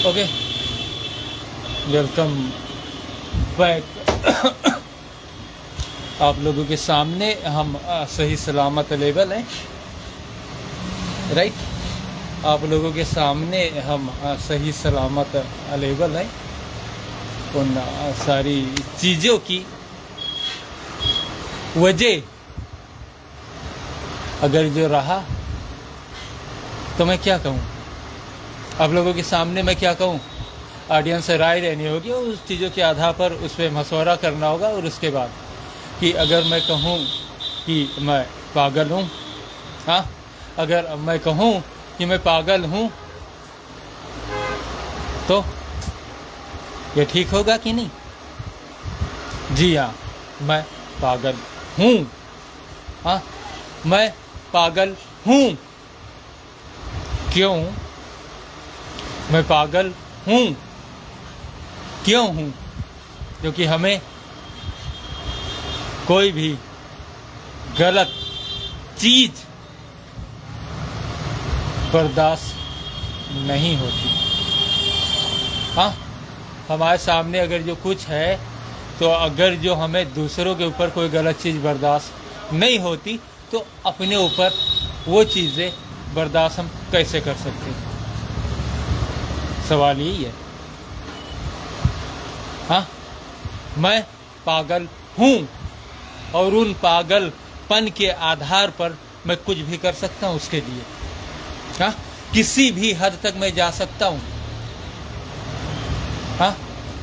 Okay, welcome back. आप लोगों के सामने हम सही सलामत लेवल हैं, राइट। आप लोगों के सामने हम सही सलामत लेवल हैं। उन सारी चीज़ों की वजह अगर जो रहा तो मैं क्या कहूँ, आप लोगों के सामने मैं क्या कहूँ, ऑडियंस से राय लेनी होगी और उस चीज़ों के आधार पर उस पर मशवरा करना होगा। और उसके बाद कि अगर मैं कहूँ कि मैं पागल हूँ, हाँ, अगर मैं कहूँ कि मैं पागल हूँ तो ये ठीक होगा कि नहीं? जी हाँ, मैं पागल हूँ। हाँ, मैं पागल हूँ। क्यों मैं पागल हूँ? क्यों हूँ? क्योंकि हमें कोई भी गलत चीज़ बर्दाश्त नहीं होती। हाँ, हमारे सामने अगर जो कुछ है, तो अगर जो हमें दूसरों के ऊपर कोई गलत चीज़ बर्दाश्त नहीं होती तो अपने ऊपर वो चीज़ें बर्दाश्त हम कैसे कर सकते हैं? सवाल यही है। हाँ, मैं पागल हूँ और उन पागलपन के आधार पर मैं कुछ भी कर सकता हूँ उसके लिए। हाँ, किसी भी हद तक मैं जा सकता हूँ। हाँ,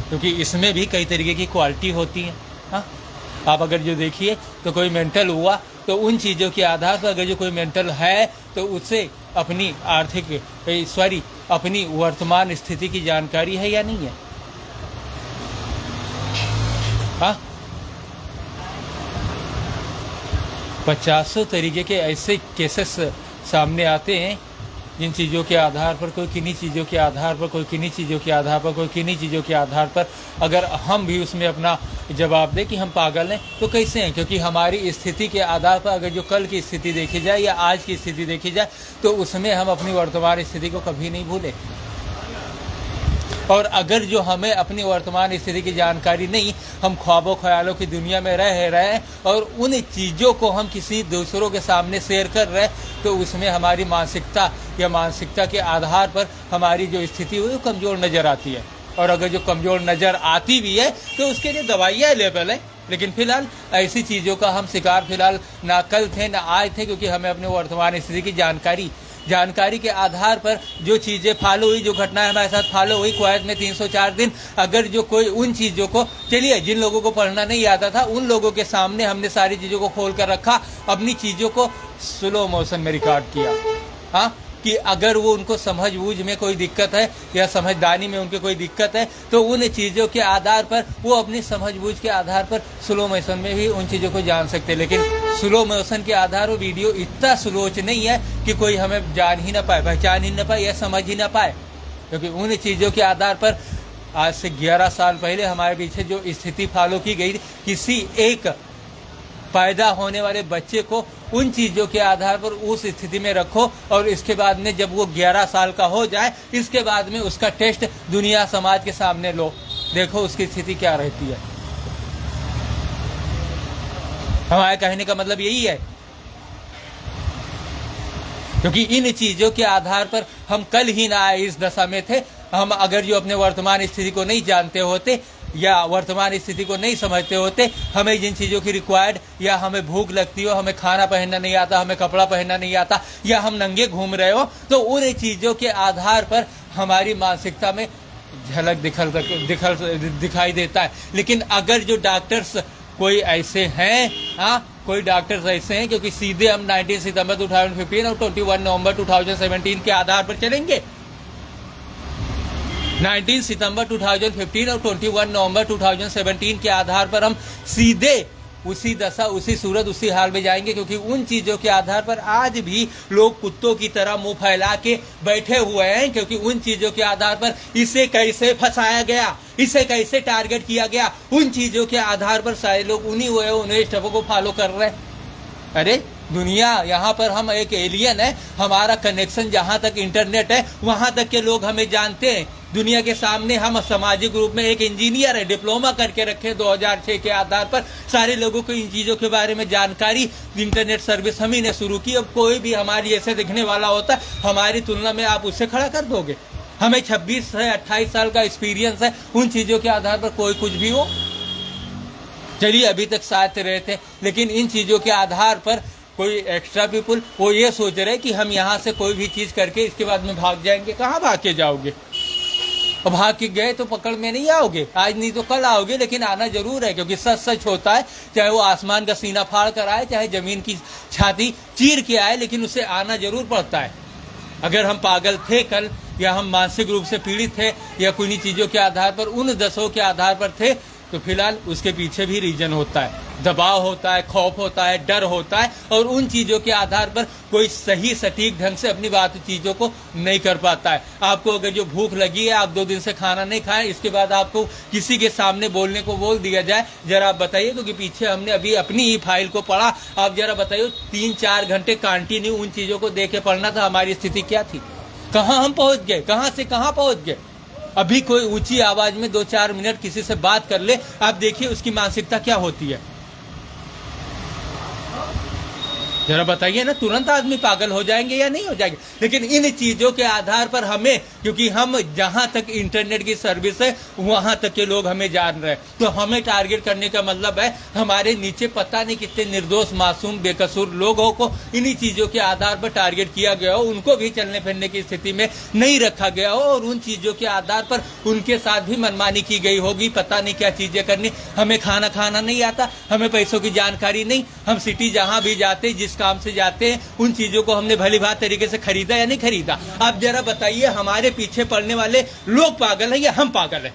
क्योंकि इसमें भी कई तरीके की क्वालिटी होती है। हाँ, आप अगर जो देखिए तो कोई मेंटल हुआ तो उन चीज़ों के आधार पर अगर जो कोई मेंटल है तो उससे अपनी अपनी वर्तमान स्थिति की जानकारी है या नहीं है? हाँ, 50 तरीके के ऐसे केसेस सामने आते हैं जिन चीज़ों के आधार पर, कोई किन्हीं चीज़ों के आधार पर, कोई किन्हीं चीज़ों के आधार पर, कोई किन्हीं चीज़ों के आधार पर अगर हम भी उसमें अपना जवाब दें कि हम पागल हैं तो कैसे हैं? क्योंकि हमारी स्थिति के आधार पर अगर जो कल की स्थिति देखी जाए या आज की स्थिति देखी जाए तो उसमें हम अपनी वर्तमान स्थिति को कभी नहीं भूलें। और अगर जो हमें अपनी वर्तमान स्थिति की जानकारी नहीं, हम ख्वाबों ख्यालों की दुनिया में रह रहे हैं और उन चीज़ों को हम किसी दूसरों के सामने शेयर कर रहे हैं तो उसमें हमारी मानसिकता या मानसिकता के आधार पर हमारी जो स्थिति हुई वो कमज़ोर नज़र आती है। और अगर जो कमज़ोर नज़र आती भी है तो उसके लिए दवाइयाँ अवेलेबल है। लेकिन फ़िलहाल ऐसी चीज़ों का हम शिकार फ़िलहाल ना कल थे ना आज थे, क्योंकि हमें अपने वर्तमान स्थिति की जानकारी के आधार पर जो चीज़ें फॉलो हुई, जो घटनाएं हमारे साथ फॉलो हुई कुवैत में 304 दिन, अगर जो कोई उन चीज़ों को, चलिए जिन लोगों को पढ़ना नहीं आता था उन लोगों के सामने हमने सारी चीज़ों को खोल कर रखा, अपनी चीज़ों को स्लो मोशन में रिकॉर्ड किया। हाँ, कि अगर वो उनको समझ बूझ में कोई दिक्कत है या समझदारी में उनके कोई दिक्कत है तो उन चीज़ों के आधार पर वो अपनी समझ बूझ के आधार पर स्लो मोशन में भी उन चीज़ों को जान सकते हैं। लेकिन स्लो मोशन के आधार पर वीडियो इतना स्लोच नहीं है कि कोई हमें जान ही ना पाए, पहचान ही ना पाए या समझ ही ना पाए। क्योंकि उन चीज़ों के आधार पर आज से 11 साल पहले हमारे पीछे जो स्थिति फॉलो की गई, किसी एक पैदा होने वाले बच्चे को उन चीज़ों के आधार पर उस स्थिति में रखो और इसके बाद में जब वो 11 साल का हो जाए, इसके बाद में उसका टेस्ट दुनिया समाज के सामने लो, देखो उसकी स्थिति क्या रहती है। हमारे कहने का मतलब यही है, क्योंकि इन चीज़ों के आधार पर हम कल ही ना आए इस दशा में थे। हम अगर जो अपने वर्तमान स्थिति को नहीं जानते होते या वर्तमान स्थिति को नहीं समझते होते, हमें जिन चीज़ों की रिक्वायर्ड, या हमें भूख लगती हो, हमें खाना पहनना नहीं आता, हमें कपड़ा पहनना नहीं आता, या हम नंगे घूम रहे हो, तो उन चीज़ों के आधार पर हमारी मानसिकता में झलक दिखाई देता है। लेकिन अगर जो डॉक्टर्स कोई ऐसे हैं, हाँ, कोई डॉक्टर्स ऐसे हैं क्योंकि सीधे हम 19 सितंबर 2015 और 21 नवंबर 2017 के आधार पर चलेंगे। 19 सितंबर 2015 और 21 नवंबर 2017 के आधार पर हम सीधे उसी दशा, उसी सूरत, उसी हाल में जाएंगे। क्योंकि उन चीज़ों के आधार पर आज भी लोग कुत्तों की तरह मुंह फैला के बैठे हुए हैं, क्योंकि उन चीज़ों के आधार पर इसे कैसे फंसाया गया, इसे कैसे टारगेट किया गया, उन चीज़ों के आधार पर सारे लोग उन्हीं स्टेपों को फॉलो कर रहे हैं। अरे दुनिया यहाँ पर हम एक एलियन है, हमारा कनेक्शन जहाँ तक इंटरनेट है वहाँ तक के लोग हमें जानते हैं। दुनिया के सामने हम सामाजिक रूप में एक इंजीनियर है, डिप्लोमा करके रखे 2006 के आधार पर सारे लोगों को इन चीज़ों के बारे में जानकारी, इंटरनेट सर्विस हम ही ने शुरू की। अब कोई भी हमारी ऐसे दिखने वाला होता है, हमारी तुलना में आप उससे खड़ा कर दोगे। हमें 26 से 28 साल का एक्सपीरियंस है, उन चीज़ों के आधार पर कोई कुछ भी हो। चलिए अभी तक साथ रहे थे, लेकिन इन चीज़ों के आधार पर कोई एक्स्ट्रा पीपुल वो ये सोच रहे कि हम यहाँ से कोई भी चीज़ करके इसके बाद में भाग जाएंगे। कहाँ भाग के जाओगे? और भाग के गए तो पकड़ में नहीं आओगे, आज नहीं तो कल आओगे, लेकिन आना जरूर है, क्योंकि सच सच होता है। चाहे वो आसमान का सीना फाड़ कर आए, चाहे जमीन की छाती चीर के आए, लेकिन उसे आना जरूर पड़ता है। अगर हम पागल थे कल, या हम मानसिक रूप से पीड़ित थे, या कुछ चीज़ों के आधार पर, उन दशों के आधार पर थे, तो फिलहाल उसके पीछे भी रीजन होता है, दबाव होता है, खौफ होता है, डर होता है, और उन चीज़ों के आधार पर कोई सही सटीक ढंग से अपनी बात चीज़ों को नहीं कर पाता है। आपको अगर जो भूख लगी है, आप 2 दिन से खाना नहीं खाएं, इसके बाद आपको किसी के सामने बोलने को बोल दिया जाए, जरा आप बताइए, क्योंकि पीछे हमने अभी अपनी ही फाइल को पढ़ा, आप जरा बताइए 3-4 घंटे कंटिन्यू उन चीज़ों को देख के पढ़ना था, हमारी स्थिति क्या थी? कहाँ हम पहुँच गए, कहाँ से कहाँ पहुँच गए। अभी कोई ऊंची आवाज में 2-4 मिनट किसी से बात कर ले, आप देखिए उसकी मानसिकता क्या होती है, जरा बताइए ना। तुरंत आदमी पागल हो जाएंगे या नहीं हो जाएंगे? लेकिन इन चीजों के आधार पर हमें, क्योंकि हम जहां तक इंटरनेट की सर्विस है वहां तक के लोग हमें जान रहे हैं, तो हमें टारगेट करने का मतलब है हमारे नीचे पता नहीं कितने निर्दोष मासूम बेकसूर लोगों को इन्हीं चीजों के आधार पर टारगेट किया गया हो, उनको भी चलने फिरने की स्थिति में नहीं रखा गया हो, और उन चीजों के आधार पर उनके साथ भी मनमानी की गई होगी, पता नहीं क्या चीजें करनी। हमें खाना नहीं आता, हमें पैसों की जानकारी नहीं, हम सिटी जहां भी जाते, जिस काम से जाते हैं, उन चीजों को हमने भली भांति तरीके से खरीदा या नहीं खरीदा। आप जरा बताइए, हमारे पीछे पड़ने वाले लोग पागल हैं या हम पागल हैं?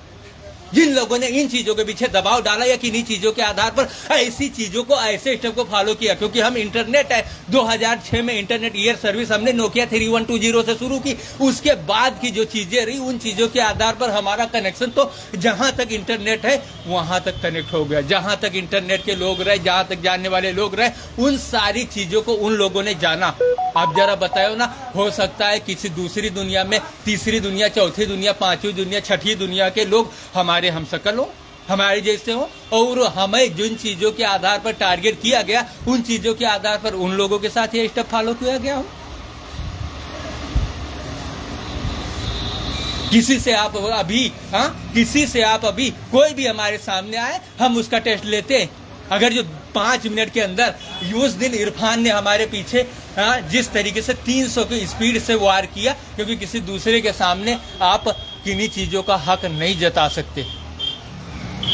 जिन लोगों ने इन चीजों के पीछे दबाव डाला या किन्हीं चीजों के आधार पर ऐसी चीजों को, ऐसे स्टेप को फॉलो किया, क्योंकि हम इंटरनेट है 2006 में इंटरनेट ईयर सर्विस हमने नोकिया 3120 से शुरू की। उसके बाद की जो चीजें रही, उन चीजों के आधार पर हमारा कनेक्शन तो जहां तक इंटरनेट है वहां तक कनेक्ट हो गया। जहां तक इंटरनेट के लोग रहे, जहां तक जानने वाले लोग रहे, उन सारी चीजों को उन लोगों ने जाना। आप जरा बताओ ना, हो सकता है किसी दूसरी दुनिया में, तीसरी दुनिया, चौथी दुनिया, पांचवी दुनिया, छठी दुनिया के लोग हमारे हम शकल हो, हमारे जैसे हो, और हमें जिन चीजों के आधार पर टारगेट किया गया, उन चीजों के आधार पर उन लोगों के साथ ये स्टेप फॉलो किया गया हो। किसी से आप अभी कोई भी हमारे सामने आए, हम उसका टेस्ट लेते हैं। अगर जो 5 मिनट के अंदर उस दिन इरफान ने हमारे पीछे जिस तरीके से 300 की स्पीड से वार किया, क्योंकि किसी दूसरे के सामने आप किन्हीं चीजों का हक नहीं जता सकते,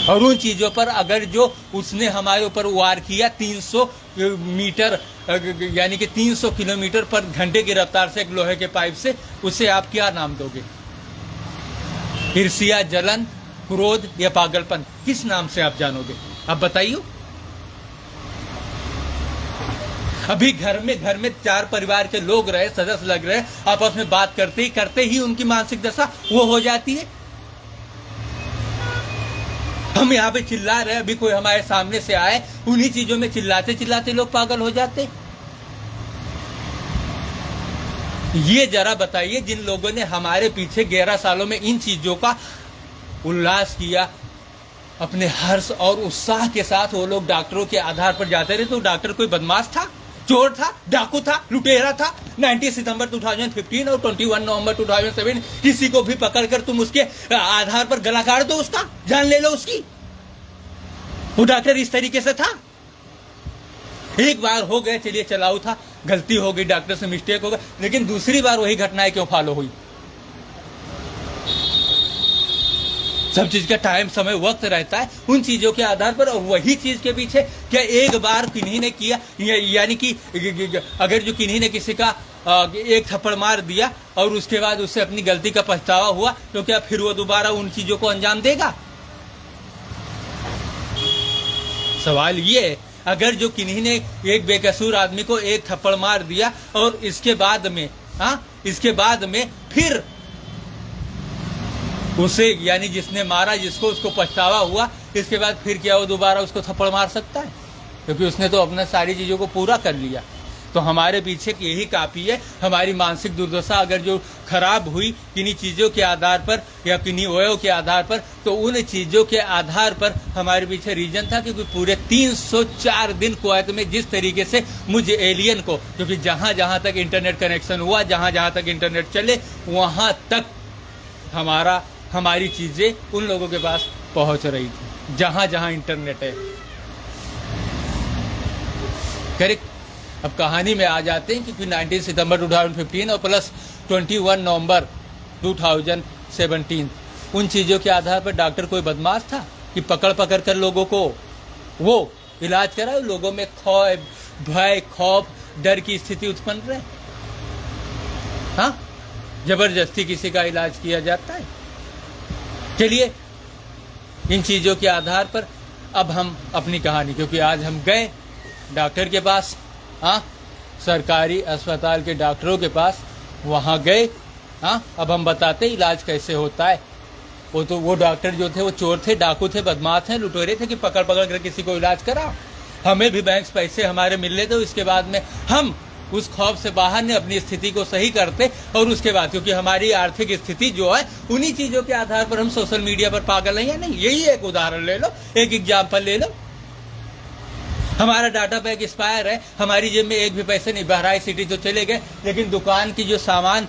और उन चीजों पर अगर जो उसने हमारे ऊपर वार किया 300 मीटर यानी कि 300 किलोमीटर पर घंटे की रफ्तार से एक लोहे के पाइप से, उसे आप क्या नाम दोगे? ईर्ष्या, जलन, क्रोध या पागलपन? किस नाम से आप जानोगे? आप बताइए। अभी घर में 4 परिवार के लोग रहे, सदस्य लग रहे, आपस में बात करते ही उनकी मानसिक दशा वो हो जाती है। हम यहाँ पे चिल्ला रहे, अभी कोई हमारे सामने से आए, उन्हीं चीजों में चिल्लाते लोग पागल हो जाते। ये जरा बताइए, जिन लोगों ने हमारे पीछे 11 सालों में इन चीजों का उल्लास किया, अपने हर्ष और उत्साह के साथ वो लोग डॉक्टरों के आधार पर जाते रहे, तो डॉक्टर कोई बदमाश था, चोर था, डाकू था, लुटेरा था? 19 सितंबर 2015 और 21 नवंबर 2007 किसी को भी पकड़कर तुम उसके आधार पर गला काट दो, उसका जान ले लो उसकी। वो डॉक्टर इस तरीके से था? एक बार हो गए, चलिए चलाऊ था, गलती हो गई, डॉक्टर से मिस्टेक हो गया, लेकिन दूसरी बार वही घटनाएं क्यों फॉलो हुई? सब चीज का टाइम, समय, वक्त रहता है उन चीजों के आधार पर, और वही चीज के पीछे क्या एक बार किन्हीं ने किया, यानी कि अगर जो किन्हीं ने किसी का एक थप्पड़ मार दिया और उसके बाद उससे अपनी गलती का पछतावा हुआ, तो क्या फिर वो दोबारा उन चीजों को अंजाम देगा? सवाल ये है, अगर जो किन्हीं ने एक बेकसूर आदमी को एक थप्पड़ मार दिया और इसके बाद में फिर उसे, यानी जिसने मारा जिसको, उसको पछतावा हुआ, इसके बाद फिर क्या वो दोबारा उसको थप्पड़ मार सकता है? क्योंकि उसने तो अपने सारी चीजों को पूरा कर लिया। तो हमारे पीछे की यही काफ़ी है। हमारी मानसिक दुर्दशा अगर जो खराब हुई किन्हीं चीज़ों के आधार पर या किन्हीं वयों के आधार पर, तो उन चीज़ों के आधार पर हमारे पीछे रीजन था। क्योंकि पूरे 304 दिन कुवैत में जिस तरीके से मुझे एलियन को, क्योंकि जहाँ जहाँ तक इंटरनेट कनेक्शन हुआ, जहाँ जहाँ तक इंटरनेट चले, वहाँ तक हमारी चीज़ें उन लोगों के पास पहुँच रही थी जहाँ जहाँ इंटरनेट है। करेक्ट। अब कहानी में आ जाते हैं कि 19 सितंबर 2015 और प्लस 21 नवंबर 2017, उन चीज़ों के आधार पर डॉक्टर कोई बदमाश था कि पकड़ कर लोगों को वो इलाज करा। लोगों में भय, खौफ, डर की स्थिति उत्पन्न रहे। हाँ, जबरदस्ती किसी का इलाज किया जाता है। चलिए, इन चीज़ों के आधार पर अब हम अपनी कहानी, क्योंकि आज हम गए डॉक्टर के पास, हाँ, सरकारी अस्पताल के डॉक्टरों के पास, वहाँ गए। हाँ, अब हम बताते इलाज कैसे होता है। वो डॉक्टर जो थे वो चोर थे, डाकू थे, बदमाश थे, लुटेरे थे कि पकड़ कर किसी को इलाज करा। हमें भी बैंक पैसे हमारे मिलने थे, इसके बाद में हम उस खौफ से बाहर ने अपनी स्थिति को सही करते। और उसके बाद क्योंकि हमारी आर्थिक स्थिति जो है, उन्हीं चीज़ों के आधार पर हम सोशल मीडिया पर पागल हैं या नहीं। यही एक उदाहरण ले लो, एक एग्जाम्पल ले लो। हमारा डाटा पैक एक्सपायर है, हमारी जेब में एक भी पैसे नहीं। बहराइच सिटी तो चले गए, लेकिन दुकान की जो सामान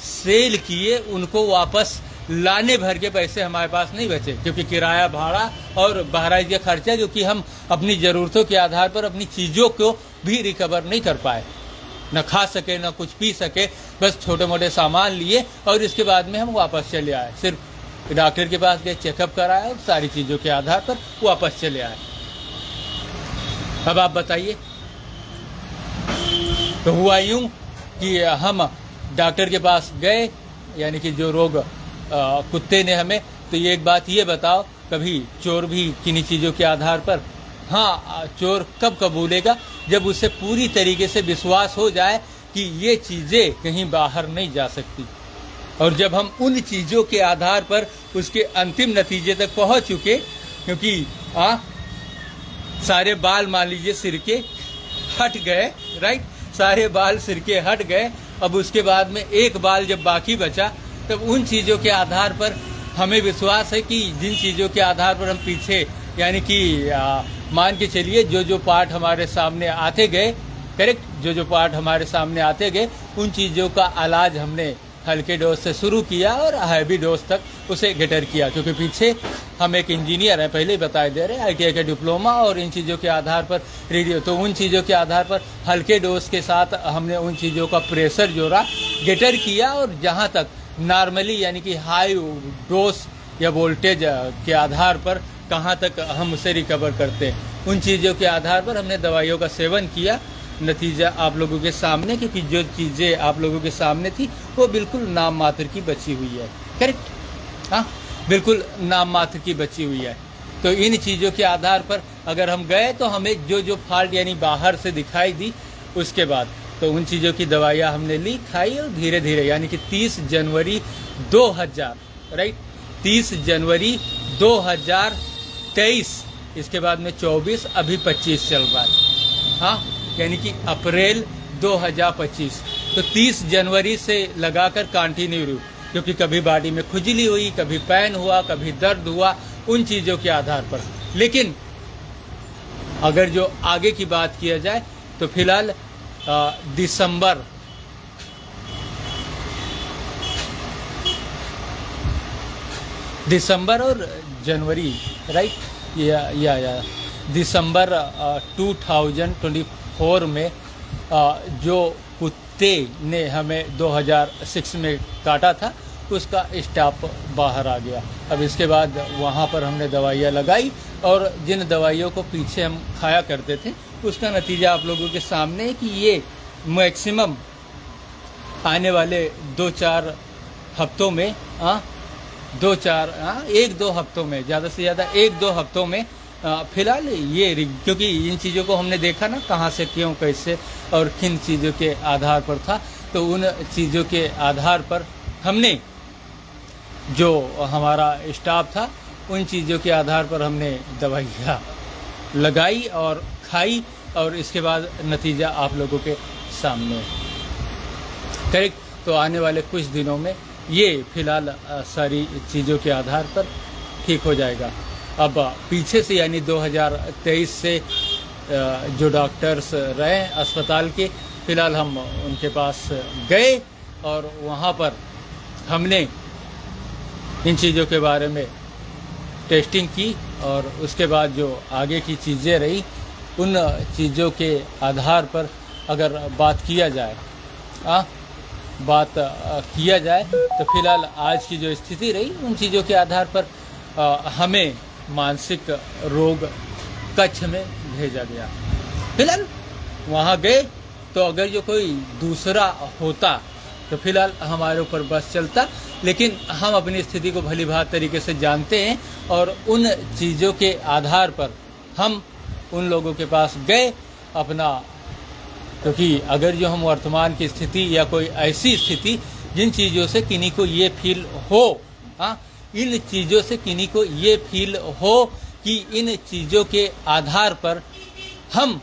सेल किए उनको वापस लाने भर के पैसे हमारे पास नहीं बचे, क्योंकि किराया, भाड़ा और बहराइच का खर्चा, जो कि हम अपनी ज़रूरतों के आधार पर अपनी चीज़ों को भी रिकवर नहीं कर पाए। न खा सके, न कुछ पी सके, बस छोटे मोटे सामान लिए और इसके बाद में हम वापस चले आए। सिर्फ डॉक्टर के पास गए, चेकअप कराया और सारी चीज़ों के आधार पर वापस चले आए। अब आप बताइए, तो हुआ यूं कि हम डॉक्टर के पास गए, यानी कि जो रोग कुत्ते ने हमें, तो ये एक बात ये बताओ, कभी चोर भी किन्हीं चीज़ों के आधार पर, हाँ, चोर कब कबूलेगा? जब उसे पूरी तरीके से विश्वास हो जाए कि ये चीज़ें कहीं बाहर नहीं जा सकती। और जब हम उन चीज़ों के आधार पर उसके अंतिम नतीजे तक पहुंच चुके, क्योंकि सारे बाल मान लीजिए सिर के हट गए, राइट, सारे बाल सिर के हट गए, अब उसके बाद में एक बाल जब बाकी बचा, तब उन चीज़ों के आधार पर हमें विश्वास है कि जिन चीज़ों के आधार पर हम पीछे, यानी कि मान के चलिए जो पार्ट हमारे सामने आते गए, करेक्ट, जो पार्ट हमारे सामने आते गए, उन चीज़ों का इलाज हमने हल्के डोज से शुरू किया और हैवी डोज तक उसे गेटर किया। क्योंकि पीछे हम एक इंजीनियर हैं, पहले ही बता दे रहे, ITI का डिप्लोमा और इन चीज़ों के आधार पर रेडियो, तो उन चीज़ों के आधार पर हल्के डोज के साथ हमने उन चीज़ों का प्रेशर जोड़ा, गेटर किया, और जहाँ तक नॉर्मली यानी कि हाई डोज या वोल्टेज के आधार पर कहाँ तक हम उसे रिकवर करते हैं, उन चीज़ों के आधार पर हमने दवाइयों का सेवन किया। नतीजा आप लोगों के सामने, क्योंकि जो चीज़ें आप लोगों के सामने थी वो बिल्कुल नाम मात्र की बची हुई है, करेक्ट, हाँ, बिल्कुल नाम मात्र की बची हुई है। तो इन चीज़ों के आधार पर अगर हम गए तो हमें जो फॉल्ट यानी बाहर से दिखाई दी, उसके बाद तो उन चीज़ों की दवाइयाँ हमने ली, खाई, और धीरे धीरे यानी कि 30 जनवरी 2000, राइट, 30 जनवरी 2023, इसके बाद में 24, अभी 25 चल रहा है, हाँ, यानी कि अप्रैल 2025। तो 30 जनवरी से लगाकर कंटिन्यू रही, क्योंकि कभी बॉडी में खुजली हुई, कभी पेन हुआ, कभी दर्द हुआ, उन चीज़ों के आधार पर। लेकिन अगर जो आगे की बात किया जाए तो फिलहाल दिसंबर और जनवरी, राइट, या दिसंबर 2024 में जो कुत्ते ने हमें 2006 में काटा था, उसका स्टाफ बाहर आ गया। अब इसके बाद वहाँ पर हमने दवाइयाँ लगाई, और जिन दवाइयों को पीछे हम खाया करते थे, उसका नतीजा आप लोगों के सामने है कि ये मैक्सिमम आने वाले 2-4 हफ्तों में, 1-2 हफ्तों में, ज़्यादा से ज़्यादा 1-2 हफ्तों में फिलहाल ये, क्योंकि इन चीज़ों को हमने देखा ना कहाँ से, क्यों, कैसे और किन चीज़ों के आधार पर था, तो उन चीज़ों के आधार पर हमने, जो हमारा स्टाफ था, उन चीज़ों के आधार पर हमने दवाइयाँ लगाई और खाई, और इसके बाद नतीजा आप लोगों के सामने है। करेक्ट। तो आने वाले कुछ दिनों में ये फिलहाल सारी चीज़ों के आधार पर ठीक हो जाएगा। अब पीछे से यानी 2023 से जो डॉक्टर्स रहे अस्पताल के, फिलहाल हम उनके पास गए और वहाँ पर हमने इन चीज़ों के बारे में टेस्टिंग की और उसके बाद जो आगे की चीज़ें रही उन चीज़ों के आधार पर अगर बात किया जाए तो फिलहाल आज की जो स्थिति रही उन चीज़ों के आधार पर हमें मानसिक रोग कक्ष में भेजा गया। फिलहाल वहाँ गए तो अगर जो कोई दूसरा होता तो फिलहाल हमारे ऊपर बस चलता, लेकिन हम अपनी स्थिति को भली भांति तरीके से जानते हैं और उन चीज़ों के आधार पर हम उन लोगों के पास गए अपना, क्योंकि अगर जो हम वर्तमान की स्थिति या कोई ऐसी स्थिति जिन चीज़ों से किन्हीं को ये फील हो, इन चीज़ों से किन्हीं को ये फील हो कि इन चीज़ों के आधार पर हम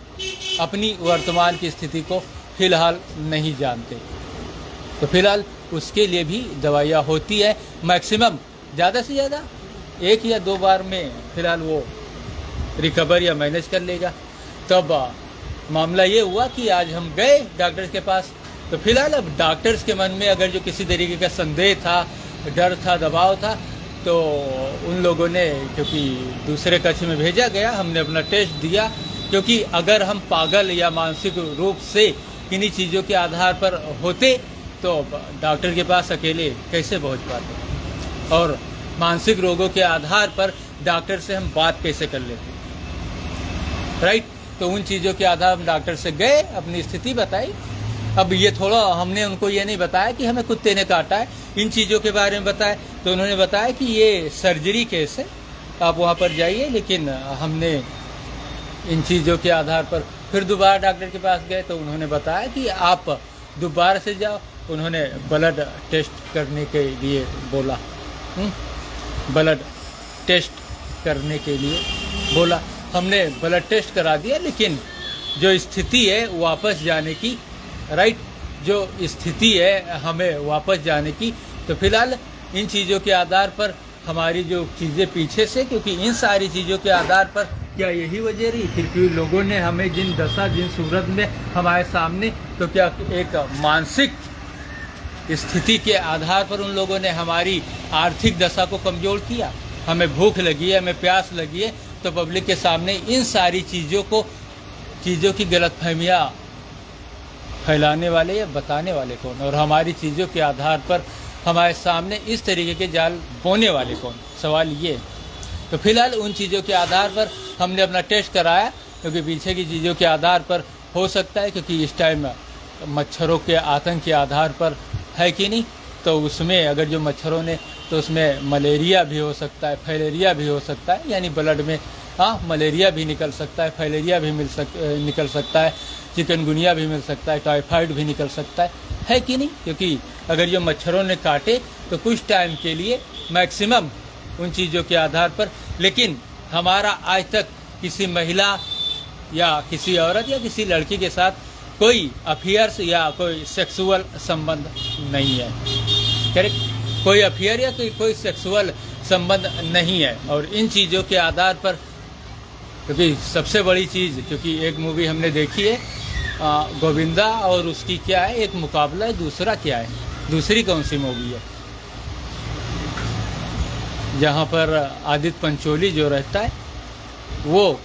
अपनी वर्तमान की स्थिति को फिलहाल नहीं जानते, तो फिलहाल उसके लिए भी दवाइयाँ होती है। मैक्सिमम ज़्यादा से ज़्यादा 1 या 2 बार में फिलहाल वो रिकवर या मैनेज कर लेगा। तब मामला ये हुआ कि आज हम गए डॉक्टर्स के पास, तो फिलहाल अब डॉक्टर्स के मन में अगर जो किसी तरीके का संदेह था, डर था, दबाव था, तो उन लोगों ने, क्योंकि दूसरे कक्ष में भेजा गया, हमने अपना टेस्ट दिया, क्योंकि अगर हम पागल या मानसिक रूप से किन्हीं चीज़ों के आधार पर होते तो डॉक्टर के पास अकेले कैसे पहुंच पाते और मानसिक रोगों के आधार पर डॉक्टर से हम बात कैसे कर लेते, राइट। तो उन चीज़ों के आधार पर डॉक्टर से गए, अपनी स्थिति बताई। अब ये थोड़ा हमने उनको ये नहीं बताया कि हमें कुत्ते ने काटा है, इन चीज़ों के बारे में बताया, तो उन्होंने बताया कि ये सर्जरी केस है, आप वहाँ पर जाइए। लेकिन हमने इन चीज़ों के आधार पर फिर दोबारा डॉक्टर के पास गए, तो उन्होंने बताया कि आप दोबारा से जाओ। उन्होंने ब्लड टेस्ट करने के लिए बोला, ब्लड टेस्ट करने के लिए बोला। हमने ब्लड टेस्ट करा दिया, लेकिन जो स्थिति है वापस जाने की, राइट, जो स्थिति है हमें वापस जाने की, तो फिलहाल इन चीज़ों के आधार पर हमारी जो चीज़ें पीछे से, क्योंकि इन सारी चीज़ों के आधार पर क्या यही वजह रही फिर कि लोगों ने हमें जिन दशा, जिन सूरत में हमारे सामने, तो क्या एक मानसिक स्थिति के आधार पर उन लोगों ने हमारी आर्थिक दशा को कमज़ोर किया। हमें भूख लगी है, हमें प्यास लगी है, तो पब्लिक के सामने इन सारी चीज़ों की गलतफहमियाँ फैलाने वाले या बताने वाले कौन, और हमारी चीज़ों के आधार पर हमारे सामने इस तरीके के जाल बोने वाले कौन, सवाल ये। तो फिलहाल उन चीज़ों के आधार पर हमने अपना टेस्ट कराया, क्योंकि पीछे की चीज़ों के आधार पर हो सकता है, क्योंकि इस टाइम मच्छरों के आतंक के आधार पर है कि नहीं, तो उसमें अगर जो मच्छरों ने, तो उसमें मलेरिया भी हो सकता है, फाइलेरिया भी हो सकता है, यानी ब्लड में मलेरिया भी निकल सकता है, फाइलेरिया भी निकल सकता है, चिकनगुनिया भी मिल सकता है, टाइफाइड भी निकल सकता है कि नहीं। क्योंकि अगर जो मच्छरों ने काटे तो कुछ टाइम के लिए मैक्सिमम उन चीज़ों के आधार पर, लेकिन हमारा आज तक किसी महिला या किसी औरत या किसी लड़की के साथ कोई अफेयर्स या कोई सेक्सुअल संबंध नहीं है, करेक्ट, कोई अफेयर या कोई सेक्सुअल संबंध नहीं है। और इन चीज़ों के आधार पर, क्योंकि सबसे बड़ी चीज़, क्योंकि एक मूवी हमने देखी है गोविंदा, और उसकी क्या है, एक मुकाबला है, दूसरा क्या है, दूसरी कौन सी मूवी है जहाँ पर आदित्य पंचोली जो रहता है वो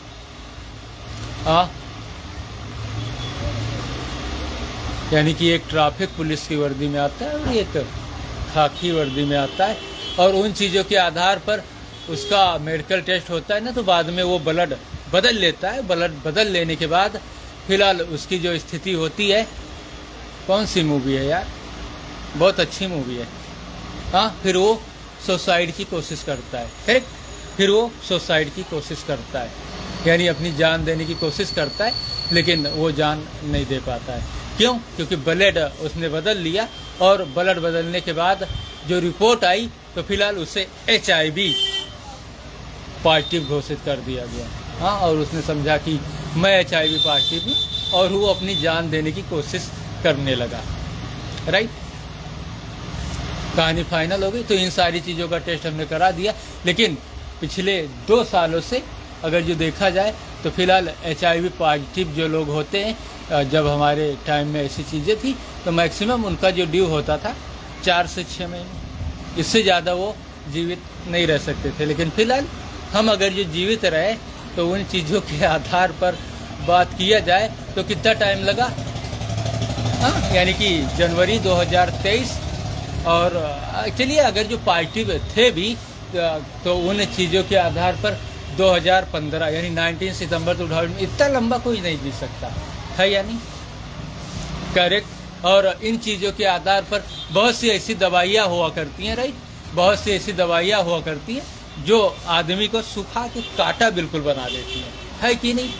यानी कि एक ट्रैफिक पुलिस की वर्दी में आता है और एक खाकी वर्दी में आता है, और उन चीज़ों के आधार पर उसका मेडिकल टेस्ट होता है ना, तो बाद में वो ब्लड बदल लेता है। ब्लड बदल लेने के बाद फिलहाल उसकी जो स्थिति होती है, कौन सी मूवी है यार, बहुत अच्छी मूवी है, फिर वो सुसाइड की कोशिश करता है, करेक्ट, फिर वो सुसाइड की कोशिश करता है, यानी अपनी जान देने की कोशिश करता है, लेकिन वो जान नहीं दे पाता है। क्यों? क्योंकि ब्लड उसने बदल लिया, और ब्लड बदलने के बाद जो रिपोर्ट आई, तो फिलहाल उसे HIV पॉजिटिव घोषित कर दिया गया, और उसने समझा कि मैं HIV पॉजिटिव हूँ, और वो अपनी जान देने की कोशिश करने लगा। राइट, कहानी फाइनल हो गई। तो इन सारी चीज़ों का टेस्ट हमने करा दिया, लेकिन पिछले 2 सालों से अगर जो देखा जाए तो फिलहाल HIV पॉजिटिव जो लोग होते हैं, जब हमारे टाइम में ऐसी चीज़ें थी तो मैक्सिमम उनका जो ड्यू होता था 4 से 6 महीने, इससे ज़्यादा वो जीवित नहीं रह सकते थे। लेकिन फिलहाल हम अगर जो जीवित रहे तो उन चीज़ों के आधार पर बात किया जाए तो कितना टाइम लगा, हाँ, यानी कि जनवरी 2023। और चलिए अगर जो पॉजिटिव थे भी तो उन चीज़ों के आधार पर 2015 यानी 19 सितंबर 2000, इतना लंबा कोई नहीं जी सकता है, यानी करेक्ट। और इन चीज़ों के आधार पर बहुत सी ऐसी दवाइयाँ हुआ करती हैं, राइट, बहुत सी ऐसी दवाइयाँ हुआ करती हैं जो आदमी को सुखा के काटा बिल्कुल बना देती हैं, है कि नहीं।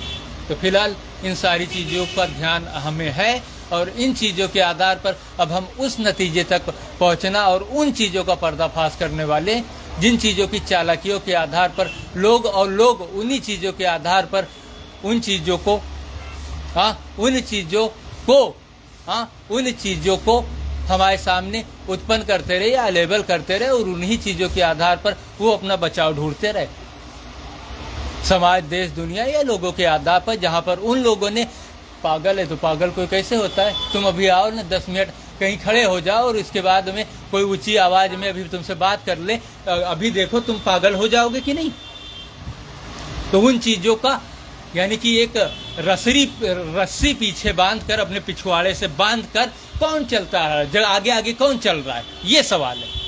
तो फिलहाल इन सारी चीज़ों का ध्यान हमें है और इन चीज़ों के आधार पर अब हम उस नतीजे तक पहुंचना और उन चीज़ों का पर्दाफाश करने वाले, जिन चीज़ों की चालाकियों के आधार पर लोग उन्हीं चीज़ों के आधार पर उन चीज़ों को हमारे सामने उत्पन्न करते रहे या लेबल करते रहे और उन्हीं चीज़ों के आधार पर वो अपना बचाव ढूंढते रहे। समाज, देश, दुनिया या लोगों के आधार पर, जहाँ पर उन लोगों ने पागल है तो पागल कोई कैसे होता है, तुम अभी आओ ना 10 मिनट कहीं खड़े हो जाओ और इसके बाद में कोई ऊंची आवाज़ में अभी तुमसे बात कर ले, अभी देखो तुम पागल हो जाओगे कि नहीं। तो उन चीज़ों का यानी कि एक रस्सी पीछे बांधकर, अपने पिछवाड़े से बांधकर कौन चलता है, जब आगे आगे कौन चल रहा है, ये सवाल है।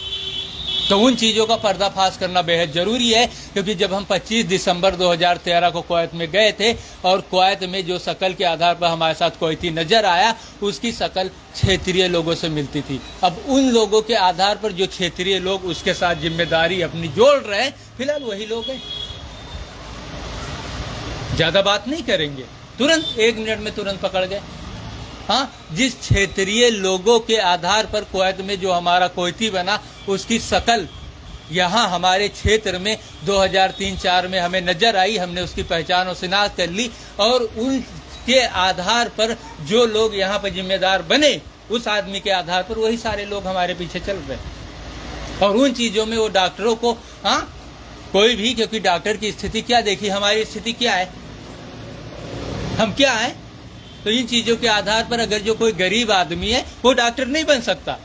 तो उन चीज़ों का पर्दाफाश करना बेहद ज़रूरी है, क्योंकि जब हम 25 दिसंबर 2013 को कुवैत में गए थे और कुवैत में जो शक्ल के आधार पर हमारे साथ कुवैती नज़र आया, उसकी शक्ल क्षेत्रीय लोगों से मिलती थी। अब उन लोगों के आधार पर जो क्षेत्रीय लोग उसके साथ जिम्मेदारी अपनी जोड़ रहे हैं, फिलहाल वही लोग हैं। ज़्यादा बात नहीं करेंगे, तुरंत 1 मिनट में तुरंत पकड़ गए। हाँ, जिस क्षेत्रीय लोगों के आधार पर कुवैत में जो हमारा कुवैती बना, उसकी शक्ल यहाँ हमारे क्षेत्र में 2003-4 में हमें नज़र आई, हमने उसकी पहचान और शिनाख्त कर ली और उनके आधार पर जो लोग यहाँ पर जिम्मेदार बने, उस आदमी के आधार पर वही सारे लोग हमारे पीछे चल रहे। और उन चीज़ों में वो डॉक्टरों को, हाँ, कोई भी, क्योंकि डॉक्टर की स्थिति क्या देखी, हमारी स्थिति क्या है, हम क्या हैं। तो इन चीज़ों के आधार पर अगर जो कोई गरीब आदमी है वो डॉक्टर नहीं बन सकता।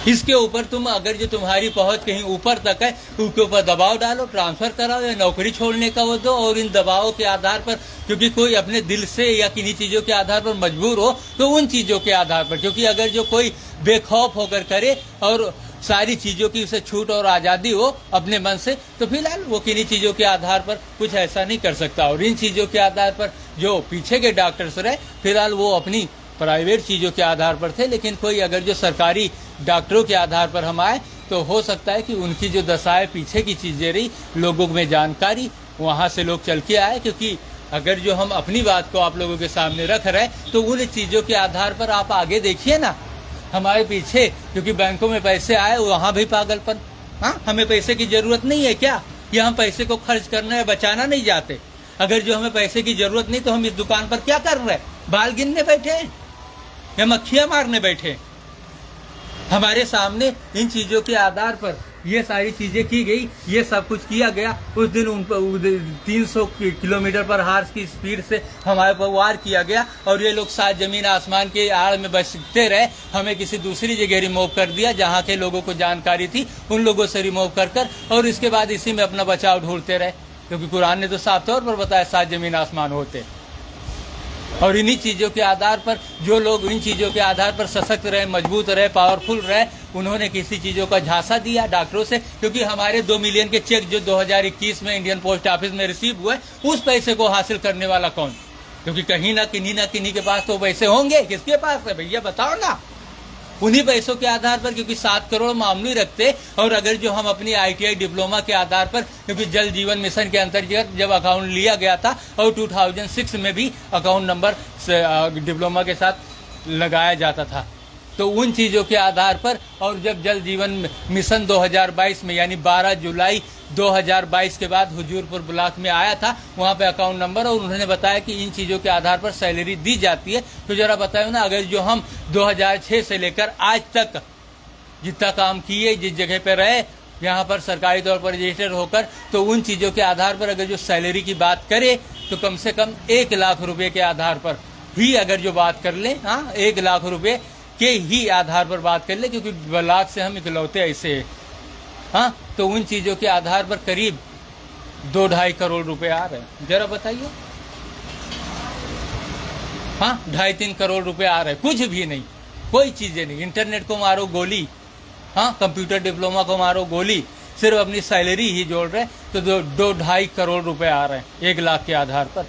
इसके ऊपर तुम अगर जो तुम्हारी पहुंच कहीं ऊपर तक है, उसके ऊपर दबाव डालो, ट्रांसफर कराओ या नौकरी छोड़ने का वो दो। और इन दबावों के आधार पर, क्योंकि कोई अपने दिल से या किन्हीं चीज़ों के आधार पर मजबूर हो, तो उन चीज़ों के आधार पर, क्योंकि अगर जो कोई बेखौफ होकर करे और सारी चीज़ों की उसे छूट और आज़ादी हो अपने मन से, तो फिलहाल वो किन्हीं चीज़ों के आधार पर कुछ ऐसा नहीं कर सकता। और इन चीज़ों के आधार पर जो पीछे के डॉक्टर्स रहे, फिलहाल वो अपनी प्राइवेट चीज़ों के आधार पर थे। लेकिन कोई अगर जो सरकारी डॉक्टरों के आधार पर हम आए, तो हो सकता है कि उनकी जो दशाएं पीछे की चीज़ें रही, लोगों में जानकारी, वहाँ से लोग चल के आए। क्योंकि अगर जो हम अपनी बात को आप लोगों के सामने रख रहे हैं, तो उन चीज़ों के आधार पर आप आगे देखिए ना, हमारे पीछे क्योंकि बैंकों में पैसे आए, वहाँ भी पागलपन। हाँ, हमें पैसे की ज़रूरत नहीं है क्या, या हम पैसे को खर्च करने या बचाना नहीं जाते? अगर जो हमें पैसे की ज़रूरत नहीं, तो हम इस दुकान पर क्या कर रहे हैं, बाल गिनने बैठे हैं या मक्खियाँ मारने बैठे? हमारे सामने इन चीज़ों के आधार पर ये सारी चीज़ें की गई, ये सब कुछ किया गया। उस दिन उन पर 300 किलोमीटर पर हार्स की स्पीड से हमारे पर वार किया गया और ये लोग साथ ज़मीन आसमान के आड़ में बचते रहे। हमें किसी दूसरी जगह रिमूव कर दिया, जहाँ के लोगों को जानकारी थी उन लोगों से रिमूव कर और इसके बाद इसी में अपना बचाव ढूंढते रहे, क्योंकि कुरान ने तो साफ तौर पर बताया साथ ज़मीन आसमान होते। और इन्हीं चीज़ों के आधार पर जो लोग इन चीज़ों के आधार पर सशक्त रहे, मजबूत रहे, पावरफुल रहे, उन्होंने किसी चीज़ों का झांसा दिया डॉक्टरों से। क्योंकि हमारे 2 मिलियन के चेक जो 2021 में इंडियन पोस्ट ऑफिस में रिसीव हुए, उस पैसे को हासिल करने वाला कौन? क्योंकि कहीं ना किन्हीं के पास तो पैसे होंगे। किसके पास है भैया, बताओ ना। उन्हीं पैसों के आधार पर, क्योंकि 7 करोड़ मामूली रखते। और अगर जो हम अपनी ITI डिप्लोमा के आधार पर, क्योंकि जल जीवन मिशन के अंतर्गत जब अकाउंट लिया गया था और 2006 में भी अकाउंट नंबर डिप्लोमा के साथ लगाया जाता था, तो उन चीज़ों के आधार पर। और जब जल जीवन मिशन 2022 में यानी 12 जुलाई 2022 के बाद हुजूरपुर ब्लॉक में आया था, वहाँ पे अकाउंट नंबर, और उन्होंने बताया कि इन चीज़ों के आधार पर सैलरी दी जाती है। तो जरा बताओ ना, अगर जो हम 2006 से लेकर आज तक जितना काम किए, जिस जगह पे रहे, यहाँ पर सरकारी तौर पर रजिस्टर होकर, तो उन चीज़ों के आधार पर अगर जो सैलरी की बात करें तो कम से कम 1 लाख रुपए के आधार पर ही अगर जो बात कर ले, हाँ 1 लाख रुपए के ही आधार पर बात कर ले, क्योंकि ब्लॉक से हम इकलौते ऐसे हैं, हाँ, तो उन चीज़ों के आधार पर करीब 2-2.5 करोड़ रुपए आ रहे हैं। जरा बताइए, हाँ 2.5-3 करोड़ रुपए आ रहे हैं, कुछ भी नहीं, कोई चीज़ें नहीं। इंटरनेट को मारो गोली, हाँ कंप्यूटर डिप्लोमा को मारो गोली, सिर्फ अपनी सैलरी ही जोड़ रहे तो 2-2.5 करोड़ रुपए आ रहे हैं 1 लाख के आधार पर।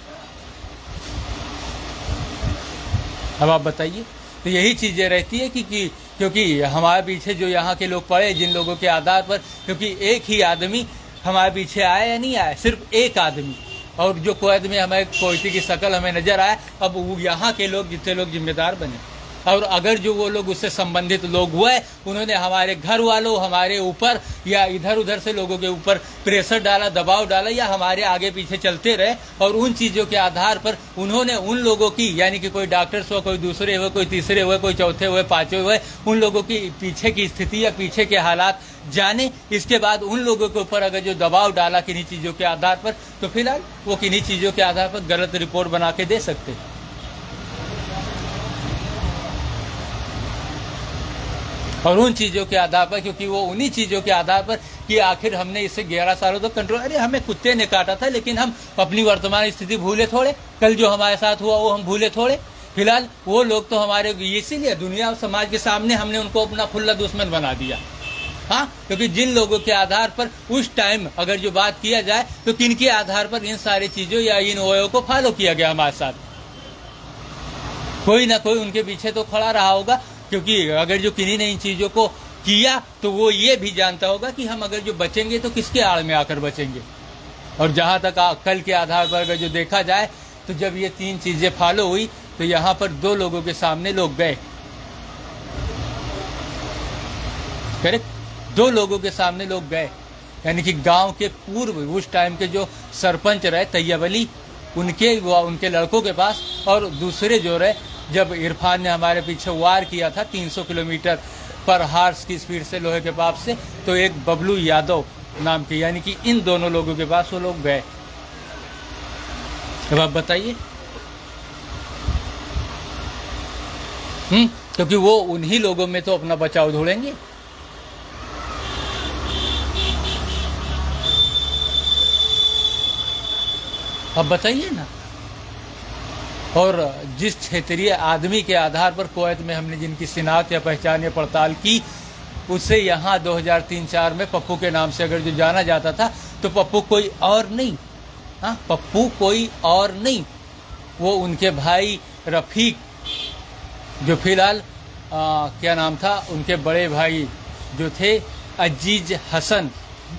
अब आप बताइए, तो यही चीज़ें रहती है कि क्योंकि हमारे पीछे जो यहाँ के लोग पड़े, जिन लोगों के आधार पर, क्योंकि एक ही आदमी हमारे पीछे आया या नहीं आया, सिर्फ एक आदमी, और जो कोई आदमी हमें कोई की शक्ल हमें नजर आया, अब वो यहाँ के लोग जितने लोग जिम्मेदार बने, और अगर जो वो लोग उससे संबंधित लोग हुए, उन्होंने हमारे घर वालों, हमारे ऊपर या इधर उधर से लोगों के ऊपर प्रेशर डाला, दबाव डाला, या हमारे आगे पीछे चलते रहे, और उन चीज़ों के आधार पर उन्होंने उन लोगों की, यानी कि कोई डॉक्टर्स हुआ, कोई दूसरे हुए, कोई तीसरे हुए, कोई चौथे हुए, पाँचवें हुए, उन लोगों की पीछे की स्थिति या पीछे के हालात जाने, इसके बाद उन लोगों के ऊपर अगर जो दबाव डाला किन्हीं चीज़ों के आधार पर, तो फिलहाल वो किन्हीं चीज़ों के आधार पर गलत रिपोर्ट बना के दे सकते हैं। और उन चीज़ों के आधार पर, क्योंकि वो उन्हीं चीज़ों के आधार पर कि आखिर हमने इसे 11 सालों तक कंट्रोल, अरे हमें कुत्ते ने काटा था, लेकिन हम अपनी वर्तमान स्थिति भूले थोड़े, कल जो हमारे साथ हुआ वो हम भूले थोड़े। फिलहाल वो लोग तो हमारे, इसीलिए दुनिया और समाज के सामने हमने उनको अपना खुला दुश्मन बना दिया, हाँ, क्योंकि जिन लोगों के आधार पर उस टाइम अगर जो बात किया जाए तो किन के आधार पर इन सारी चीज़ों या इन ओयों को फॉलो किया गया हमारे साथ, कोई ना कोई उनके पीछे तो खड़ा रहा होगा। क्योंकि अगर जो किन्हीं ने इन चीज़ों को किया तो वो ये भी जानता होगा कि हम अगर जो बचेंगे तो किसके आड़ में आकर बचेंगे। और जहाँ तक कल के आधार पर अगर जो देखा जाए तो जब ये 3 चीज़ें फॉलो हुई तो यहाँ पर 2 लोगों के सामने लोग गए, करेक्ट, 2 लोगों के सामने लोग गए, यानी कि गांव के पूर्व उस टाइम के जो सरपंच रहे तैयब अली, उनके लड़कों के पास, और दूसरे जो रहे, जब इरफान ने हमारे पीछे वार किया था 300 किलोमीटर पर हार्स की स्पीड से लोहे के पाप से, तो एक बबलू यादव नाम के, यानी कि इन दोनों लोगों के पास वो लोग गए। अब आप बताइए, क्योंकि वो उन्हीं लोगों में तो अपना बचाव ढूंढेंगे। अब बताइए ना। और जिस क्षेत्रीय आदमी के आधार पर कुवैत में हमने जिनकी शिनाख्त या पहचान या पड़ताल की, उससे यहाँ 2003-4 में पप्पू के नाम से अगर जो जाना जाता था, तो पप्पू कोई और नहीं, हाँ पप्पू कोई और नहीं, वो उनके भाई रफ़ीक, जो फिलहाल क्या नाम था, उनके बड़े भाई जो थे अजीज हसन,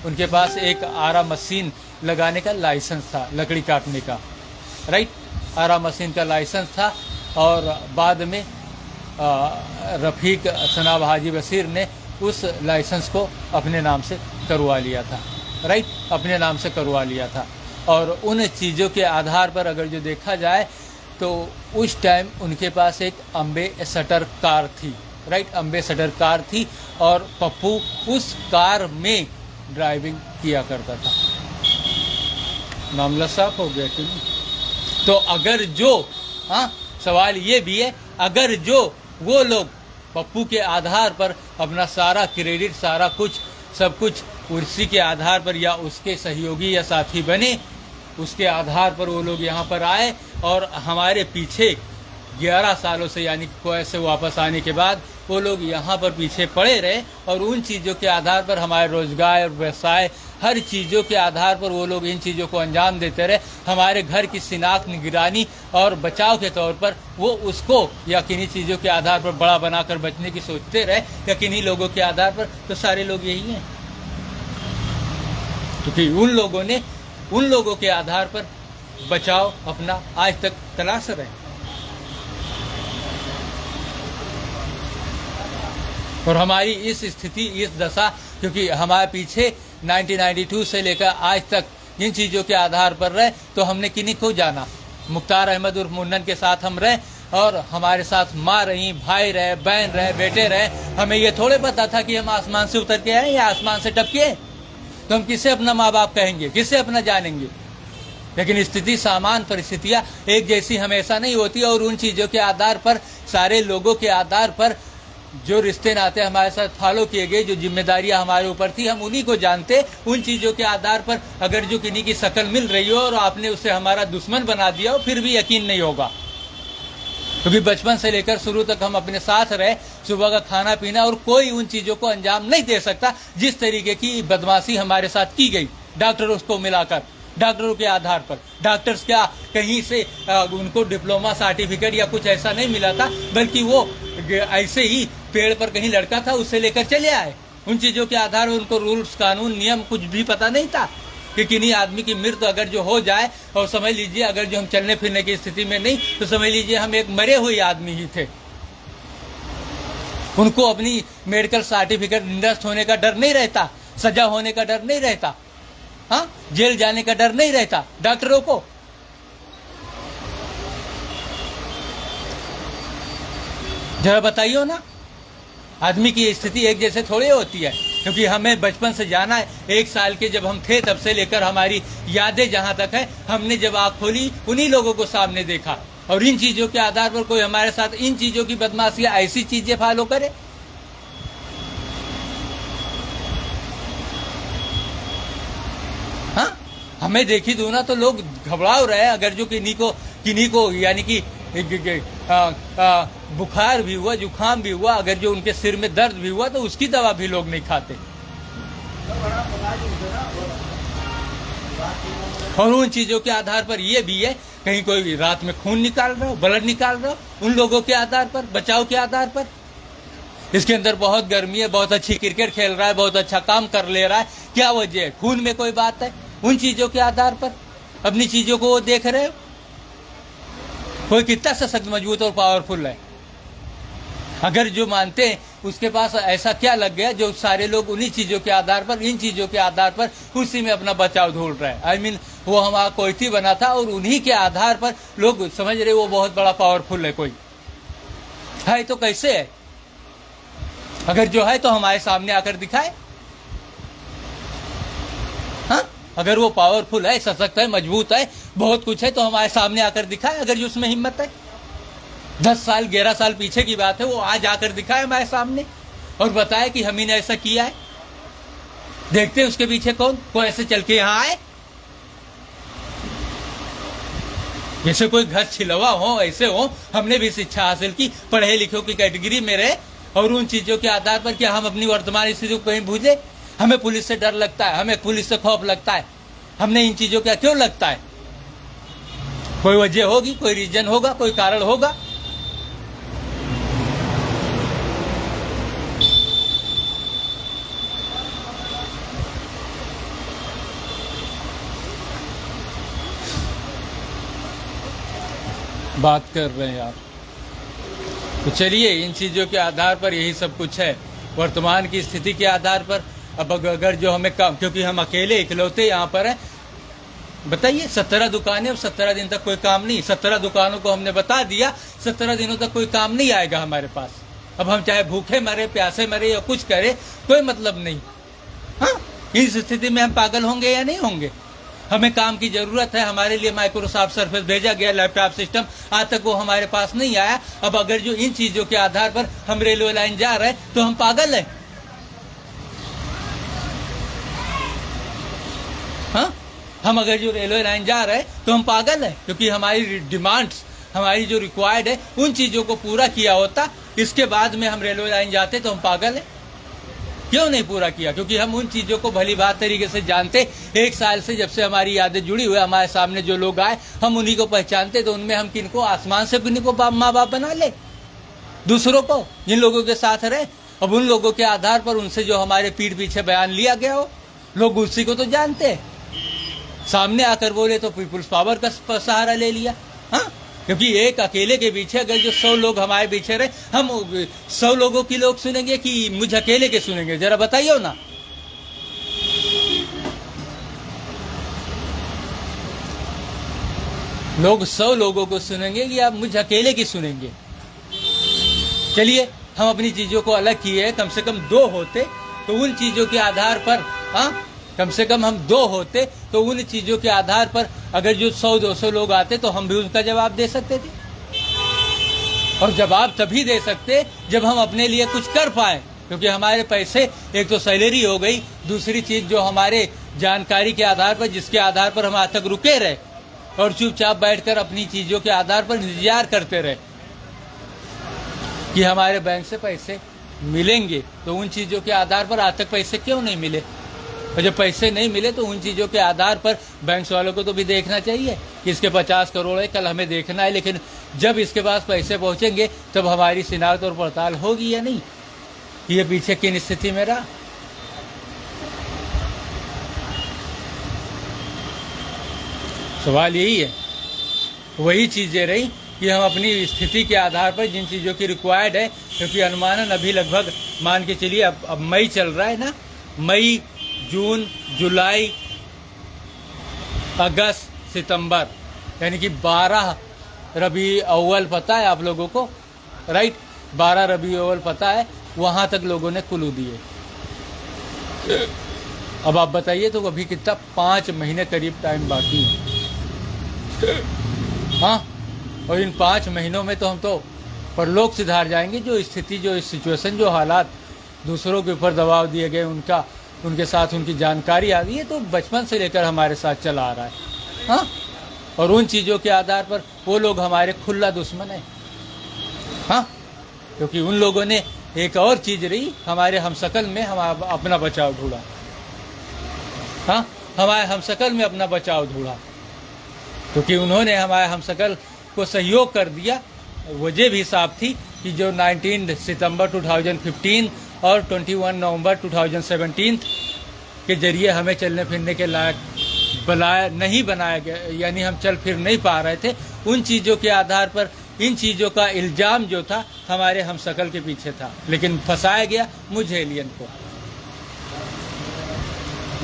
उनके पास एक आरा मशीन लगाने का लाइसेंस था, लकड़ी काटने का, राइट, आरा मशीन का लाइसेंस था। और बाद में रफ़ीक सनाब हाजी बशीर ने उस लाइसेंस को अपने नाम से करवा लिया था, राइट, अपने नाम से करवा लिया था। और उन चीज़ों के आधार पर अगर जो देखा जाए तो उस टाइम उनके पास एक अम्बेसडर कार थी, राइट, अम्बेसडर कार थी, और पप्पू उस कार में ड्राइविंग किया करता था। मामला साफ हो गया कि नहीं? तो अगर जो, हाँ सवाल ये भी है, अगर जो वो लोग पप्पू के आधार पर अपना सारा क्रेडिट, सारा कुछ, सब कुछ उसी के आधार पर या उसके सहयोगी या साथी बने, उसके आधार पर वो लोग यहाँ पर आए और हमारे पीछे 11 सालों से, यानी कुवैत से वापस आने के बाद वो लोग यहाँ पर पीछे पड़े रहे, और उन चीज़ों के आधार पर हमारे रोजगार, व्यवसाय, हर चीज़ों के आधार पर वो लोग इन चीज़ों को अंजाम देते रहे। हमारे घर की शिनाख्त, निगरानी और बचाव के तौर पर वो उसको या किन्हीं चीज़ों के आधार पर बड़ा बनाकर बचने की सोचते रहे, या किन्हीं लोगों के आधार पर, तो सारे लोग यही हैं, क्योंकि उन लोगों ने उन लोगों के आधार पर बचाव अपना आज तक तलाश रहे। और हमारी इस स्थिति, इस दशा, क्योंकि हमारे पीछे 1992 से लेकर आज तक इन चीज़ों के आधार पर रहे, तो हमने किन्हीं को जाना। मुख्तार अहमद उर्फ मुन्नन के साथ हम रहे और हमारे साथ माँ रही, भाई रहे, बहन रहे, बेटे रहे। हमें ये थोड़े पता था कि हम आसमान से उतर के आए या आसमान से टपके हैं। तो हम किससे अपना माँ बाप कहेंगे, किससे अपना जानेंगे। लेकिन स्थिति, सामान, परिस्थितियाँ एक जैसी हमेशा नहीं होती और उन चीज़ों के आधार पर, सारे लोगों के आधार पर जो रिश्ते नाते हमारे साथ फॉलो किए गए, जो जिम्मेदारियां हमारे ऊपर थी, हम उन्हीं को जानते। उन चीज़ों के आधार पर अगर जो किन्हीं की शक्ल मिल रही हो और आपने उसे हमारा दुश्मन बना दिया हो, फिर भी यकीन नहीं होगा। क्योंकि बचपन से लेकर शुरू तक हम अपने साथ रहे, सुबह का खाना पीना, और कोई उन चीज़ों को अंजाम नहीं दे सकता जिस तरीके की बदमाशी हमारे साथ की गई डॉक्टरों को मिलाकर, डॉक्टरों के आधार पर। डॉक्टर्स क्या कहीं से उनको डिप्लोमा सर्टिफिकेट या कुछ ऐसा नहीं मिला था, बल्कि वो ऐसे ही पेड़ पर कहीं लड़का था उससे लेकर चले आए। उन चीज़ों के आधार पर उनको रूल्स, कानून, नियम कुछ भी पता नहीं था कि किन्हीं आदमी की मृत्यु अगर जो हो जाए, और समझ लीजिए अगर जो हम चलने फिरने की स्थिति में नहीं, तो समझ लीजिए हम एक मरे हुए आदमी ही थे। उनको अपनी मेडिकल सर्टिफिकेट निरस्त होने का डर नहीं रहता, सजा होने का डर नहीं रहता, हाँ, जेल जाने का डर नहीं रहता डॉक्टरों को। जरा बताइए ना, आदमी की स्थिति एक जैसे थोड़ी होती है। क्योंकि हमें बचपन से जाना है, 1 साल के जब हम थे तब से लेकर हमारी यादें जहाँ तक है, हमने जब आँख खोली उन्हीं लोगों को सामने देखा। और इन चीज़ों के आधार पर कोई हमारे साथ इन चीज़ों की बदमाशियाँ, ऐसी चीज़ें फॉलो करे। हाँ, हमें देखी दो ना तो लोग घबराव रहे। अगर जो किन्हीं को यानी कि बुखार भी हुआ, जुकाम भी हुआ, अगर जो उनके सिर में दर्द भी हुआ, तो उसकी दवा भी लोग नहीं खाते। और उन चीज़ों के आधार पर ये भी है, कहीं कोई रात में खून निकाल रहा हो, ब्लड निकाल रहा हो, उन लोगों के आधार पर, बचाव के आधार पर। इसके अंदर बहुत गर्मी है, बहुत अच्छी क्रिकेट खेल रहा है, बहुत अच्छा काम कर ले रहा है, क्या वजह है? खून में कोई बात है? उन चीज़ों के आधार पर अपनी चीज़ों को वो देख रहे हो। कोई कितना सशक्त, मजबूत और पावरफुल है, अगर जो मानते हैं उसके पास ऐसा क्या लग गया जो सारे लोग उन्हीं चीज़ों के आधार पर, इन चीज़ों के आधार पर उसी में अपना बचाव ढूंढ रहे हैं। आई मीन वो हमारा कोयती बना था और उन्हीं के आधार पर लोग समझ रहे वो बहुत बड़ा पावरफुल है। कोई है तो कैसे है? अगर जो है तो हमारे सामने आकर दिखाए। हाँ, अगर वो पावरफुल है, सशक्त है, मजबूत है, बहुत कुछ है, तो हमारे सामने आकर दिखाए। अगर जो उसमें हिम्मत है, 10 साल 11 साल पीछे की बात है, वो आज आकर दिखाए हमारे सामने और बताए कि हम ही ने ऐसा किया है। देखते हैं उसके पीछे कौन, कोई ऐसे चल के यहाँ आए जैसे कोई घर छिलवा हो, ऐसे हो। हमने भी शिक्षा हासिल की, पढ़े लिखे की कैटेगरी में रहे, और उन चीज़ों के आधार पर क्या हम अपनी वर्तमान स्थिति को कहीं भूले? हमें पुलिस से डर लगता है, हमें पुलिस से खौफ लगता है। हमने इन चीज़ों का क्यों लगता है? कोई वजह होगी, कोई रीजन होगा, कोई कारण होगा। बात कर रहे हैं यार, तो चलिए इन चीज़ों के आधार पर यही सब कुछ है, वर्तमान की स्थिति के आधार पर। अब अगर जो हमें काम, क्योंकि हम अकेले इकलौते यहाँ पर हैं, बताइए 17 दुकानें, अब 17 दिन तक कोई काम नहीं। 17 दुकानों को हमने बता दिया 17 दिनों तक कोई काम नहीं आएगा हमारे पास। अब हम चाहे भूखे मरे, प्यासे मरे या कुछ करे, कोई मतलब नहीं। हाँ, इस स्थिति में हम पागल होंगे या नहीं होंगे? हमें काम की ज़रूरत है, हमारे लिए माइक्रोसॉफ्ट सर्फेस भेजा गया, लैपटॉप सिस्टम, आज तक वो हमारे पास नहीं आया। अब अगर जो इन चीज़ों के आधार पर हम रेलवे लाइन जा रहे हैं तो हम पागल हैं? हाँ, हम अगर जो रेलवे लाइन जा रहे हैं तो हम पागल हैं, क्योंकि हमारी डिमांड्स, हमारी जो रिक्वायर्ड है, उन चीज़ों को पूरा किया होता, इसके बाद में हम रेलवे लाइन जाते तो हम पागल हैं। क्यों नहीं पूरा किया? क्योंकि हम उन चीज़ों को भली बात तरीके से जानते। 1 साल से जब से हमारी यादें जुड़ी हुई, हमारे सामने जो लोग आए हम उन्हीं को पहचानते, तो उनमें हम किनको, आसमान से किन्हीं को माँ बाप बना ले, दूसरों को, जिन लोगों के साथ रहे। अब उन लोगों के आधार पर उनसे जो हमारे पीठ पीछे बयान लिया गया हो, लोग उसी को तो जानते हैं। सामने आकर बोले तो पीपुल्स पावर का सहारा ले लिया। हाँ, क्योंकि एक अकेले के पीछे अगर जो 100 लोग हमारे पीछे रहे, हम 100 लोगों की लोग सुनेंगे कि मुझे अकेले के सुनेंगे? जरा बताइए ना। लोग 100 लोगों को सुनेंगे कि आप मुझ अकेले की सुनेंगे। चलिए हम अपनी चीज़ों को अलग किए, कम से कम 2 होते तो उन चीज़ों के आधार पर, हाँ कम से कम हम 2 होते तो उन चीज़ों के आधार पर अगर जो 100-200 लोग आते तो हम भी उनका जवाब दे सकते थे। और जवाब तभी दे सकते जब हम अपने लिए कुछ कर पाएं, क्योंकि हमारे पैसे, एक तो सैलरी हो गई, दूसरी चीज़ जो हमारे जानकारी के आधार पर, जिसके आधार पर हम आज तक रुके रहे और चुपचाप बैठकर अपनी चीज़ों के आधार पर इंतजार करते रहे कि हमारे बैंक से पैसे मिलेंगे, तो उन चीज़ों के आधार पर आज तक पैसे क्यों नहीं मिले? और जब पैसे नहीं मिले तो उन चीज़ों के आधार पर बैंक वालों को तो भी देखना चाहिए कि इसके 50 करोड़ है, कल हमें देखना है, लेकिन जब इसके पास पैसे पहुंचेंगे तब हमारी शिनाख्त और पड़ताल होगी या नहीं, ये पीछे किन स्थिति में रहा। सवाल यही है। वही चीज़ें रही कि हम अपनी स्थिति के आधार पर जिन चीज़ों की रिक्वायर्ड है, क्योंकि अनुमानन अभी लगभग मान के चलिए अब मई चल रहा है ना, मई, जून, जुलाई, अगस्त, सितंबर, यानी कि 12 रबी अव्वल पता है आप लोगों को, राइट? 12 रबी अव्वल पता है, वहाँ तक लोगों ने कुल्लू दिए। अब आप बताइए तो अभी कितना, 5 महीने करीब टाइम बाकी है। हाँ, और इन 5 महीनों में तो हम तो परलोक सिधार जाएंगे। जो स्थिति, जो सिचुएशन, जो हालात दूसरों के ऊपर दबाव दिए गए, उनके साथ उनकी जानकारी आ गई है, तो बचपन से लेकर हमारे साथ चला आ रहा है। हाँ, और उन चीज़ों के आधार पर वो लोग हमारे खुला दुश्मन है। हाँ, क्योंकि उन लोगों ने एक और चीज़ रही, हमारे हमशक्ल में हम अपना बचाव ढूंढा। हाँ, हमारे हमशक्ल में अपना बचाव ढूंढा, क्योंकि उन्होंने हमारे हमशक्ल को सहयोग कर दिया। वजह भी साफ थी कि जो 19 सितंबर 2015 और 21 नवंबर 2017 के जरिए हमें चलने फिरने के लायक नहीं बनाया गया, यानी हम चल फिर नहीं पा रहे थे, उन चीज़ों के आधार पर इन चीज़ों का इल्ज़ाम जो था हमारे हमशक्ल के पीछे था, लेकिन फंसाया गया मुझे, एलियन को।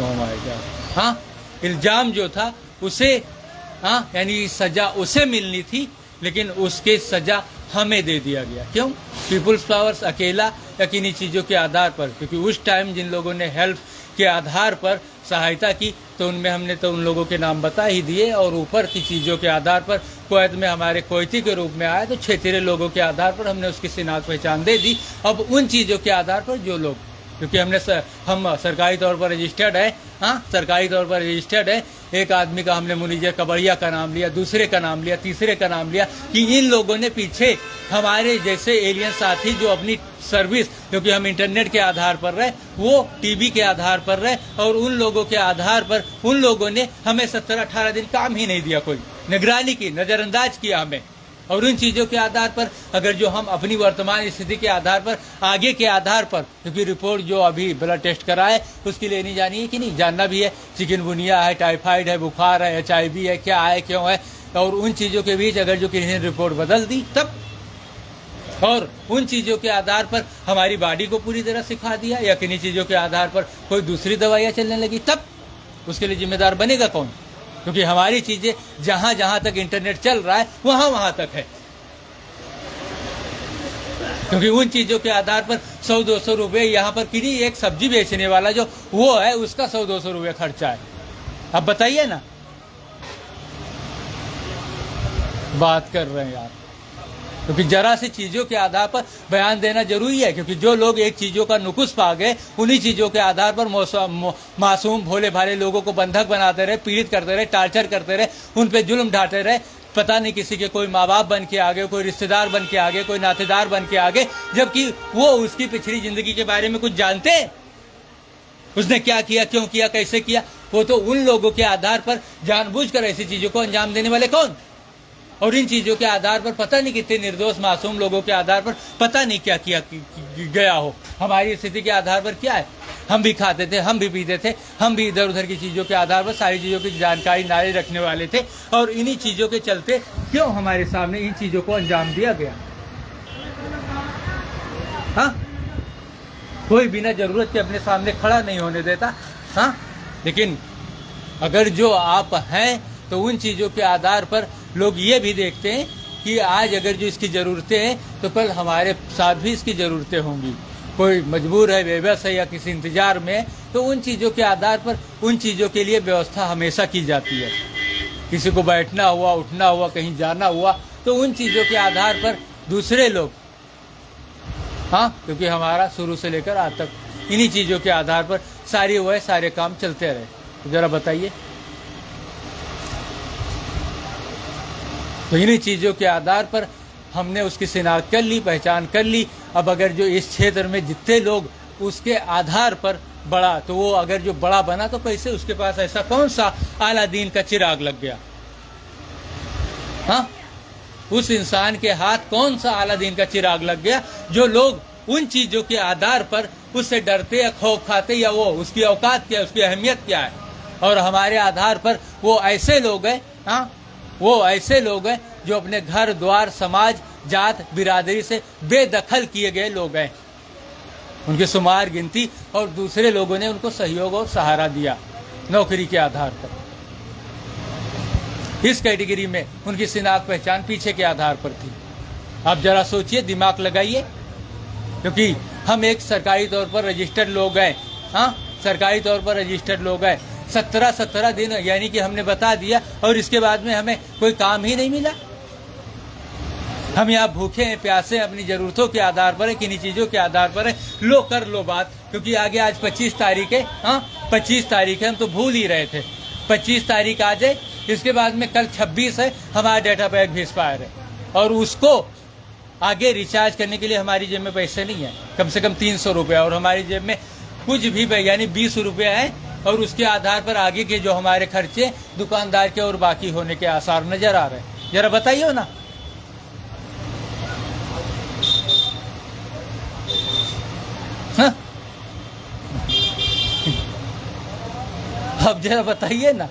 Oh my God. हाँ, इल्ज़ाम जो था उसे, हाँ, यानी सज़ा उसे मिलनी थी, लेकिन उसके सज़ा हमें दे दिया गया। क्यों? पीपुल्स पावर्स अकेला या किन्हीं चीज़ों के आधार पर, क्योंकि उस टाइम जिन लोगों ने हेल्प के आधार पर सहायता की तो उनमें हमने तो उन लोगों के नाम बता ही दिए, और ऊपर की चीज़ों के आधार पर कुवैत में हमारे कोयती के रूप में आए तो क्षेत्रीय लोगों के आधार पर हमने उसकी शिनाख्त पहचान दे दी। अब उन चीज़ों के आधार पर जो लोग, क्योंकि हम सरकारी तौर पर रजिस्टर्ड है, हाँ सरकारी तौर पर रजिस्टर्ड है, एक आदमी का हमने मुनीजर कबड़िया का नाम लिया, दूसरे का नाम लिया, तीसरे का नाम लिया, कि इन लोगों ने पीछे हमारे जैसे एलियन साथी जो अपनी सर्विस, क्योंकि हम इंटरनेट के आधार पर रहे, वो टीवी के आधार पर रहे, और उन लोगों के आधार पर उन लोगों ने हमें 17-18 दिन काम ही नहीं दिया, कोई निगरानी की, नज़रअंदाज किया हमें। और उन चीज़ों के आधार पर अगर जो हम अपनी वर्तमान स्थिति के आधार पर, आगे के आधार पर, क्योंकि रिपोर्ट जो अभी ब्लड टेस्ट करा है उसकी लेनी जानी है कि नहीं, जानना भी है, चिकनगुनिया है, टाइफाइड है, बुखार है, HIV है, क्या है, क्यों है, और उन चीज़ों के बीच अगर जो किसी ने रिपोर्ट बदल दी तब, और उन चीज़ों के आधार पर हमारी बॉडी को पूरी तरह सिखा दिया, या किन्हीं चीज़ों के आधार पर कोई दूसरी दवाइयाँ चलने लगी, तब उसके लिए जिम्मेदार बनेगा कौन? क्योंकि हमारी चीज़ें जहाँ जहाँ तक इंटरनेट चल रहा है वहाँ तक है, क्योंकि उन चीज़ों के आधार पर 100-200 रुपये यहाँ पर किन्हीं एक सब्जी बेचने वाला जो वो है उसका 100-200 रुपये खर्चा है। अब बताइए ना, बात कर रहे हैं यार, क्योंकि जरा सी चीज़ों के आधार पर बयान देना जरूरी है, क्योंकि जो लोग एक चीज़ों का नुकुस पा गए उन्हीं चीज़ों के आधार पर मासूम भोले भाले लोगों को बंधक बनाते रहे, पीड़ित करते रहे, टार्चर करते रहे, उन पे जुल्म ढाते रहे, पता नहीं किसी के कोई माँ बाप बन के आ गए, कोई रिश्तेदार बन के आ गए, कोई नातेदार बन के आ गए, जबकि वो उसकी पिछड़ी जिंदगी के बारे में कुछ जानते हैं, उसने क्या किया, क्यों किया, कैसे किया, वो तो उन लोगों के आधार पर जानबूझकर ऐसी चीज़ों को अंजाम देने वाले कौन? और इन चीज़ों के आधार पर पता नहीं कितने निर्दोष मासूम लोगों के आधार पर पता नहीं क्या किया गया हो। हमारी स्थिति के आधार पर क्या है, हम भी खाते थे, हम भी पीते थे, हम भी इधर उधर की चीज़ों के आधार पर सारी चीज़ों की जानकारी नारे रखने वाले थे, और इन्हीं चीज़ों के चलते क्यों हमारे सामने इन चीज़ों को अंजाम दिया गया? हाँ, कोई बिना जरूरत के अपने सामने खड़ा नहीं होने देता। हाँ, लेकिन अगर जो आप हैं तो उन चीज़ों के आधार पर लोग ये भी देखते हैं कि आज अगर जो इसकी ज़रूरतें हैं तो कल हमारे साथ भी इसकी ज़रूरतें होंगी। कोई मजबूर है, बेबस है या किसी इंतज़ार में है, तो उन चीज़ों के आधार पर उन चीज़ों के लिए व्यवस्था हमेशा की जाती है। किसी को बैठना हुआ, उठना हुआ, कहीं जाना हुआ, तो उन चीज़ों के आधार पर दूसरे लोग, हाँ, क्योंकि हमारा शुरू से लेकर आज तक इन्हीं चीज़ों के आधार पर सारे काम चलते रहे। तो ज़रा बताइए, तो इन्हीं चीज़ों के आधार पर हमने उसकी शिनाख्त कर ली, पहचान कर ली। अब अगर जो इस क्षेत्र में जितने लोग उसके आधार पर बड़ा, तो वो अगर जो बड़ा बना तो कैसे उसके पास ऐसा कौन सा अलादीन का चिराग लग गया? हाँ, उस इंसान के हाथ कौन सा अलादीन का चिराग लग गया जो लोग उन चीज़ों के आधार पर उससे डरते या खौफ खाते, या वो उसकी औकात क्या है, उसकी अहमियत क्या है। और हमारे आधार पर वो ऐसे लोग हैं, हाँ, वो ऐसे लोग हैं जो अपने घर द्वार, समाज, जात, बिरादरी से बेदखल किए गए लोग हैं। उनकी शुमार गिनती और दूसरे लोगों ने उनको सहयोग और सहारा दिया नौकरी के आधार पर। इस कैटेगरी में उनकी शिनाख्त पहचान पीछे के आधार पर थी। आप जरा सोचिए, दिमाग लगाइए, क्योंकि हम एक सरकारी तौर पर रजिस्टर्ड लोग हैं, हाँ, सरकारी तौर पर रजिस्टर्ड लोग हैं। 17 दिन यानी कि हमने बता दिया और इसके बाद में हमें कोई काम ही नहीं मिला। हम यहाँ भूखे हैं, प्यासे हैं, अपनी ज़रूरतों के आधार पर है, किन्हीं चीज़ों के आधार पर है। लो कर लो बात, क्योंकि आगे आज 25 तारीख है, हाँ 25 तारीख है, हम तो भूल ही रहे थे। 25 तारीख आ जाए, इसके बाद में कल 26 है, हमारा डाटा पैक भी एक्सपायर है और उसको आगे रिचार्ज करने के लिए हमारी जेब में पैसे नहीं है, कम से कम 300 रुपये, और हमारी जेब में कुछ भी यानी 20 रुपये है, और उसके आधार पर आगे के जो हमारे खर्चे दुकानदार के और बाकी होने के आसार नज़र आ रहे हैं। जरा बताइए ना। हाँ? अब जरा बताइए ना,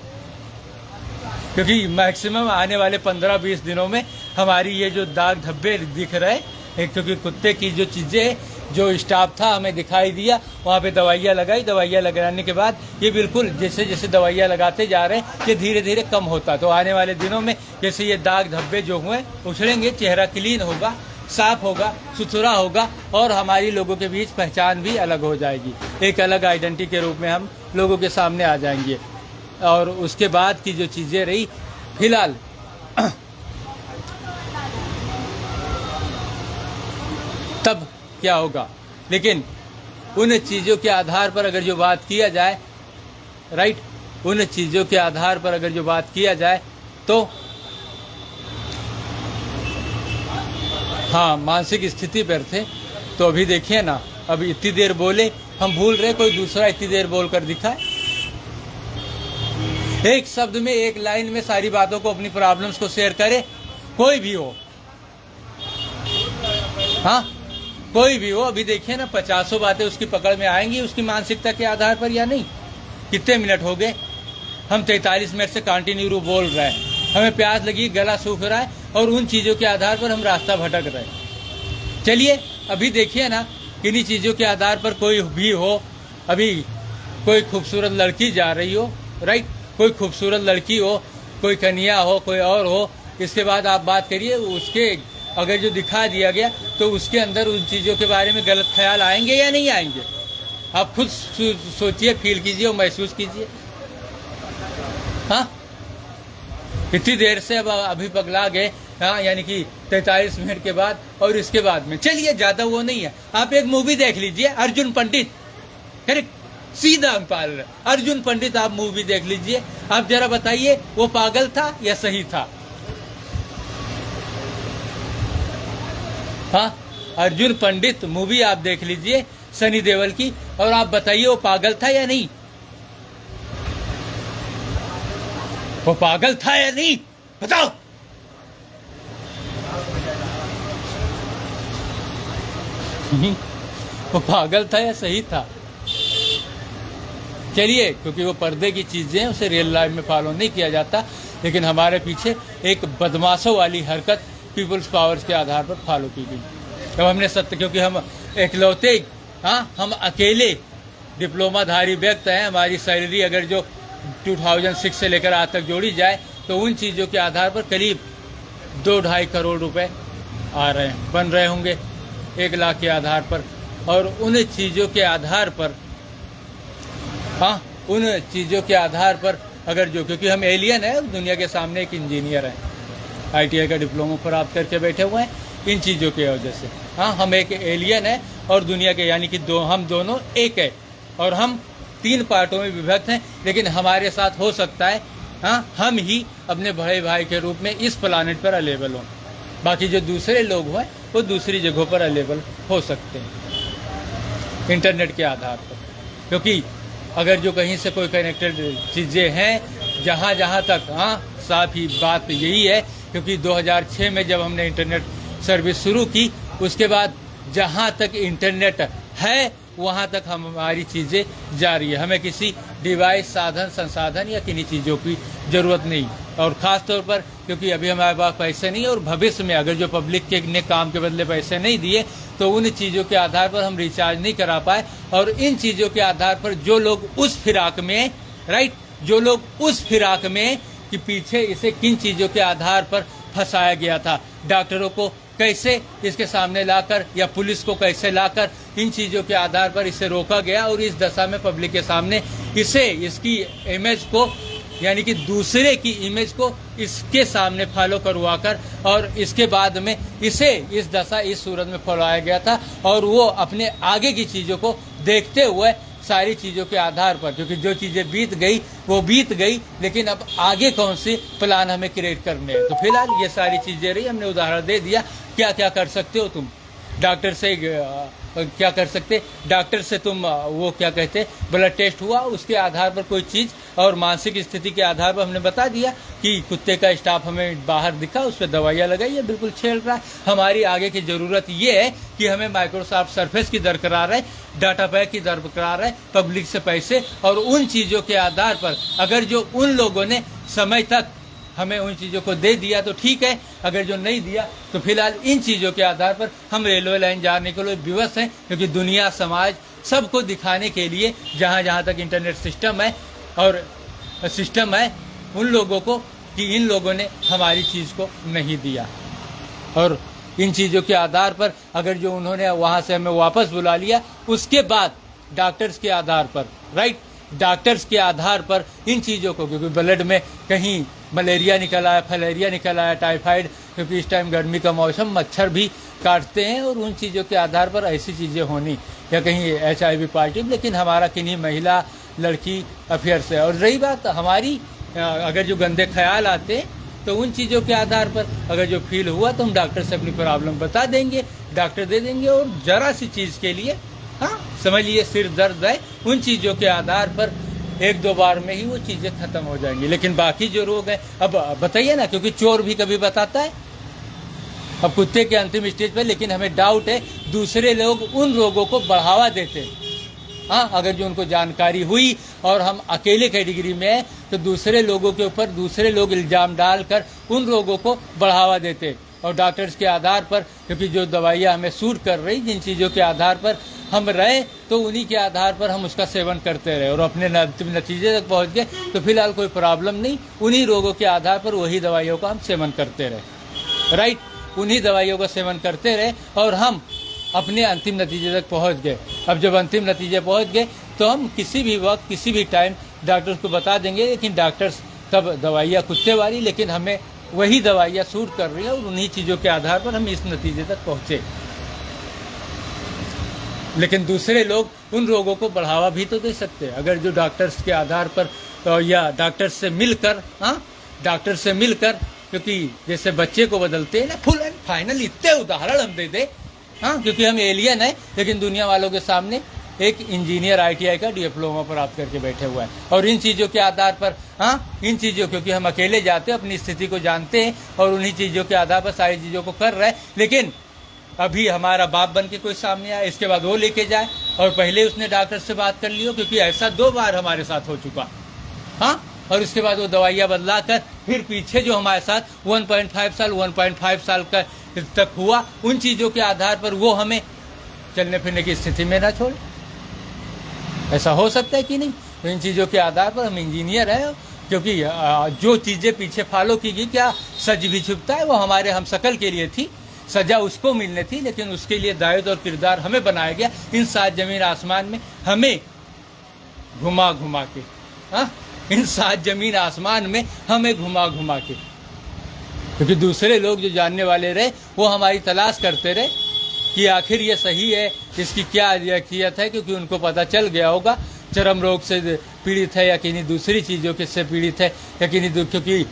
क्योंकि मैक्सिमम आने वाले 15-20 दिनों में हमारी ये जो दाग धब्बे दिख रहे हैं, क्योंकि कुत्ते की जो चीज़ें, जो स्टाफ था हमें दिखाई दिया, वहाँ पे दवाइयाँ लगाई, दवाइयाँ लगाने के बाद ये बिल्कुल जैसे जैसे दवाइयाँ लगाते जा रहे हैं ये धीरे धीरे कम होता। तो आने वाले दिनों में जैसे ये दाग धब्बे जो हुए उछलेंगे, चेहरा क्लीन होगा, साफ होगा, सुथरा होगा, और हमारी लोगों के बीच पहचान भी अलग हो जाएगी। एक अलग आइडेंटिटी के रूप में हम लोगों के सामने आ जाएंगे। और उसके बाद की जो चीज़ें रही, फिलहाल तब क्या होगा, लेकिन उन चीज़ों के आधार पर अगर जो बात किया जाए, राइट, उन चीज़ों के आधार पर अगर जो बात किया जाए तो हाँ, मानसिक स्थिति पर थे। तो अभी देखिए ना, अभी इतनी देर बोले, हम भूल रहे कोई दूसरा इतनी देर बोल कर दिखाए। एक शब्द में, एक लाइन में सारी बातों को, अपनी प्रॉब्लम्स को शेयर करे, कोई भी हो, हाँ, कोई भी हो। अभी देखिए ना, 50 बातें उसकी पकड़ में आएंगी उसकी मानसिकता के आधार पर या नहीं। कितने मिनट हो गए, हम 43 मिनट से कंटिन्यू बोल रहे हैं, हमें प्यास लगी, गला सूख रहा है, और उन चीज़ों के आधार पर हम रास्ता भटक रहे हैं। चलिए अभी देखिए ना, किन्हीं चीज़ों के आधार पर कोई भी हो, अभी कोई खूबसूरत लड़की जा रही हो, राइट, कोई खूबसूरत लड़की हो, कोई कन्या हो, कोई और हो, इसके बाद आप बात करिए, उसके अगर जो दिखा दिया गया तो उसके अंदर उन चीज़ों के बारे में गलत ख्याल आएंगे या नहीं आएंगे? आप खुद सोचिए, फील कीजिए और महसूस कीजिए। हाँ, इतनी देर से अब अभी पगला गए, हाँ, यानी कि 43 मिनट के बाद, और इसके बाद में चलिए ज़्यादा वो नहीं है, आप एक मूवी देख लीजिए, अर्जुन पंडित, करेक्ट, सीधा हम पाल रहे, अर्जुन पंडित, आप मूवी देख लीजिए। आप जरा बताइए वो पागल था या सही था? हाँ, अर्जुन पंडित मूवी आप देख लीजिए सनी देओल की, और आप बताइए वो पागल था या नहीं? वो पागल था या नहीं, बताओ। वो पागल था या सही था? चलिए, क्योंकि वो पर्दे की चीज़ें हैं, उसे रियल लाइफ में फॉलो नहीं किया जाता, लेकिन हमारे पीछे एक बदमाशों वाली हरकत पीपल्स पावर्स के आधार पर फॉलो की गई। अब हमने सत्य, क्योंकि हम इकलौते, हाँ, हम अकेले डिप्लोमाधारी व्यक्ति हैं, हमारी सैलरी अगर जो 2006 से लेकर आज तक जोड़ी जाए तो उन चीज़ों के आधार पर करीब 2-2.5 करोड़ रुपए आ रहे हैं, बन रहे होंगे 1 लाख के आधार पर। और उन चीज़ों के आधार पर, हाँ, उन चीज़ों के आधार पर अगर जो, क्योंकि हम एलियन है, दुनिया के सामने एक इंजीनियर हैं, ITI का डिप्लोमा प्राप्त करके बैठे हुए हैं, इन चीज़ों की वजह से। हाँ, हम एक एलियन है और दुनिया के, यानी कि हम दोनों एक है, और हम 3 पार्टों में विभक्त हैं, लेकिन हमारे साथ हो सकता है, हाँ, हम ही अपने बड़े भाई के रूप में इस प्लानेट पर अवेलेबल हों, बाकी जो दूसरे लोग हैं वो दूसरी जगहों पर अवेलेबल हो सकते हैं इंटरनेट के आधार पर। क्योंकि अगर जो कहीं से कोई कनेक्टेड चीज़ें हैं, जहाँ तक, हाँ, साफ ही बात यही है, क्योंकि 2006 में जब हमने इंटरनेट सर्विस शुरू की, उसके बाद जहाँ तक इंटरनेट है वहाँ तक हमारी चीज़ें जारी है। हमें किसी डिवाइस, साधन, संसाधन या किन्हीं चीज़ों की ज़रूरत नहीं, और ख़ास तौर पर क्योंकि अभी हमारे पास पैसे नहीं, और भविष्य में अगर जो पब्लिक के ने काम के बदले पैसे नहीं दिए तो उन चीज़ों के आधार पर हम रिचार्ज नहीं करा पाए। और इन चीज़ों के आधार पर जो लोग उस फिराक में, राइट, जो लोग उस फिराक में कि पीछे इसे किन चीज़ों के आधार पर फंसाया गया था, डॉक्टरों को कैसे इसके सामने लाकर या पुलिस को कैसे लाकर इन चीज़ों के आधार पर इसे रोका गया, और इस दशा में पब्लिक के सामने इसे, इसकी इमेज को, यानी कि दूसरे की इमेज को इसके सामने फॉलो करवाकर, और इसके बाद में इसे इस दशा, इस सूरत में फैलाया गया था। और वो अपने आगे की चीज़ों को देखते हुए सारी चीज़ों के आधार पर, क्योंकि जो चीज़ें बीत गई वो बीत गई, लेकिन अब आगे कौन सी प्लान हमें क्रिएट करने हैं। तो फिलहाल ये सारी चीज़ें रही, हमने उदाहरण दे दिया क्या क्या कर सकते हो तुम। डॉक्टर से क्या कर सकते, डॉक्टर से तुम वो क्या कहते, ब्लड टेस्ट हुआ, उसके आधार पर कोई चीज़, और मानसिक स्थिति के आधार पर हमने बता दिया कि कुत्ते का स्टाफ हमें बाहर दिखा, उस पर दवाइयाँ लगाई, ये बिल्कुल छेड़ रहा है। हमारी आगे की ज़रूरत ये है कि हमें माइक्रोसॉफ्ट सरफेस की दरकरार है, डाटा पैक की दरकरार है, पब्लिक से पैसे, और उन चीज़ों के आधार पर अगर जो उन लोगों ने समय तक हमें उन चीज़ों को दे दिया तो ठीक है, अगर जो नहीं दिया तो फिलहाल इन चीज़ों के आधार पर हम रेलवे लाइन जाने के लिए विवश हैं, क्योंकि दुनिया, समाज सबको दिखाने के लिए जहाँ तक इंटरनेट सिस्टम है और सिस्टम है, उन लोगों को कि इन लोगों ने हमारी चीज़ को नहीं दिया। और इन चीज़ों के आधार पर अगर जो उन्होंने वहाँ से हमें वापस बुला लिया, उसके बाद डॉक्टर्स के आधार पर, राइट, डॉक्टर्स के आधार पर इन चीज़ों को, क्योंकि ब्लड में कहीं मलेरिया निकल आया, फलेरिया निकल आया, टाइफाइड, क्योंकि इस टाइम गर्मी का मौसम, मच्छर भी काटते हैं, और उन चीज़ों के आधार पर ऐसी चीज़ें होनी, या कहीं HIV पॉजिटिव, लेकिन हमारा किन्हीं महिला लड़की अफेयर से। और रही बात हमारी, अगर जो गंदे ख्याल आते हैं तो उन चीज़ों के आधार पर अगर जो फील हुआ तो हम डॉक्टर से अपनी प्रॉब्लम बता देंगे, डॉक्टर दे देंगे, और ज़रा सी चीज़ के लिए, हाँ, समझ लिए सिर दर्द है, उन चीज़ों के आधार पर 1-2 बार में ही वो चीज़ें ख़त्म हो जाएंगी। लेकिन बाकी जो रोग हैं, अब बताइए ना, क्योंकि चोर भी कभी बताता है, अब कुत्ते के अंतिम स्टेज पर, लेकिन हमें डाउट है दूसरे लोग उन रोगों को बढ़ावा देते हैं। हाँ, अगर जो उनको जानकारी हुई और हम अकेले कैटेगरी में हैं तो दूसरे लोगों के ऊपर दूसरे लोग इल्ज़ाम डालकर उन रोगों को बढ़ावा देते, और डॉक्टर्स के आधार पर, क्योंकि जो दवाइयाँ हमें सूट कर रही, जिन चीज़ों के आधार पर हम रहे, तो उन्हीं के आधार पर हम उसका सेवन करते रहे और अपने अंतिम नतीजे तक पहुँच गए, तो फिलहाल कोई प्रॉब्लम नहीं, उन्हीं रोगों के आधार पर वही दवाइयों का हम सेवन करते रहे, राइट, उन्हीं दवाइयों का सेवन करते रहे और हम अपने अंतिम नतीजे तक पहुंच गए। अब जब अंतिम नतीजे पहुंच गए तो हम किसी भी वक्त, किसी भी टाइम डॉक्टर्स को बता देंगे, लेकिन डॉक्टर्स तब दवाइयाँ कुत्ते वाली, लेकिन हमें वही दवाइयाँ सूट कर रही हैं, और उन्हीं चीज़ों के आधार पर हम इस नतीजे तक पहुँचे। लेकिन दूसरे लोग उन रोगों को बढ़ावा भी तो दे सकते हैं, अगर जो डॉक्टर्स के आधार पर या डॉक्टर्स से मिलकर, हाँ, डॉक्टर से मिलकर, क्योंकि जैसे बच्चे को बदलते हैं ना, फुल एंड फाइनल इतने उदाहरण हम दे दें, हाँ, क्योंकि हम एलियन है, लेकिन दुनिया वालों के सामने एक इंजीनियर ITI का डिप्लोमा प्राप्त करके बैठे हुआ है, और इन चीज़ों के आधार पर, हाँ, इन चीज़ों, क्योंकि हम अकेले जाते हैं, अपनी स्थिति को जानते हैं, और उन्हीं चीज़ों के आधार पर सारी चीज़ों को कर रहे हैं। लेकिन अभी हमारा बाप बन के कोई सामने आए, इसके बाद वो लेके जाए, और पहले उसने डॉक्टर से बात कर लियो, क्योंकि ऐसा 2 बार हमारे साथ हो चुका, हाँ, और उसके बाद वो दवाइयाँ बदला कर फिर पीछे जो हमारे साथ 1.5 साल का तक हुआ, उन चीज़ों के आधार पर वो हमें चलने फिरने की स्थिति में ना छोड़े। ऐसा हो सकता है कि नहीं? तो इन चीज़ों के आधार पर हम इंजीनियर हैं, क्योंकि जो चीज़ें पीछे फॉलो की गई, क्या सच भी छुपता है, वो हमारे हम शकल के लिए थी, सजा उसको मिलनी थी, लेकिन उसके लिए दायद और किरदार हमें बनाया गया इन 7 जमीन आसमान में हमें घुमा घुमा के। हाँ, इन 7 जमीन आसमान में हमें घुमा घुमा के, क्योंकि दूसरे लोग जो जानने वाले रहे वो हमारी तलाश करते रहे कि आखिर ये सही है, इसकी क्या हैसियत है, क्योंकि उनको पता चल गया होगा चर्म रोग से पीड़ित है या किन्हीं दूसरी चीज़ों के से पीड़ित है या किन्हीं, क्योंकि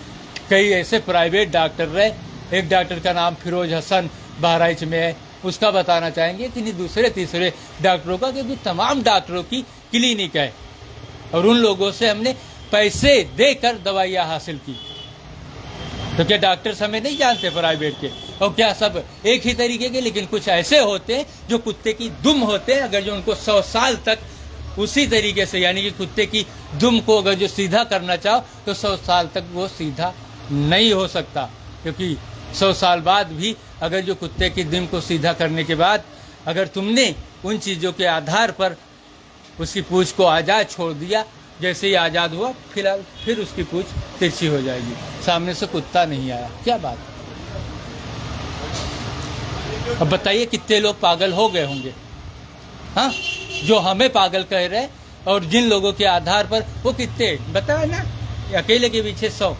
कई ऐसे प्राइवेट डॉक्टर रहे। एक डॉक्टर का नाम फिरोज हसन बहराइच में है, उसका बताना चाहेंगे, किन्हीं दूसरे तीसरे डॉक्टरों का, क्योंकि तमाम डॉक्टरों की क्लिनिक है और उन लोगों से हमने पैसे देकर दवाइयाँ हासिल की। तो क्या डॉक्टर्स हमें नहीं जानते प्राइवेट के, और क्या सब एक ही तरीके के? लेकिन कुछ ऐसे होते हैं जो कुत्ते की दुम होते हैं, अगर जो उनको 100 साल तक उसी तरीके से, यानी कि कुत्ते की दुम को अगर जो सीधा करना चाहो तो 100 साल तक वो सीधा नहीं हो सकता, क्योंकि 100 साल बाद भी अगर जो कुत्ते की दुम को सीधा करने के बाद अगर तुमने उन चीज़ों के आधार पर उसकी पूंछ को आज़ाद छोड़ दिया, जैसे ही आज़ाद हुआ फिलहाल फिर उसकी पूंछ तिरछी हो जाएगी, सामने से कुत्ता नहीं आया। क्या बात? अब बताइए कितने लोग पागल हो गए होंगे, हाँ, जो हमें पागल कह रहे, और जिन लोगों के आधार पर वो कितने, बताया ना, अकेले के पीछे 100।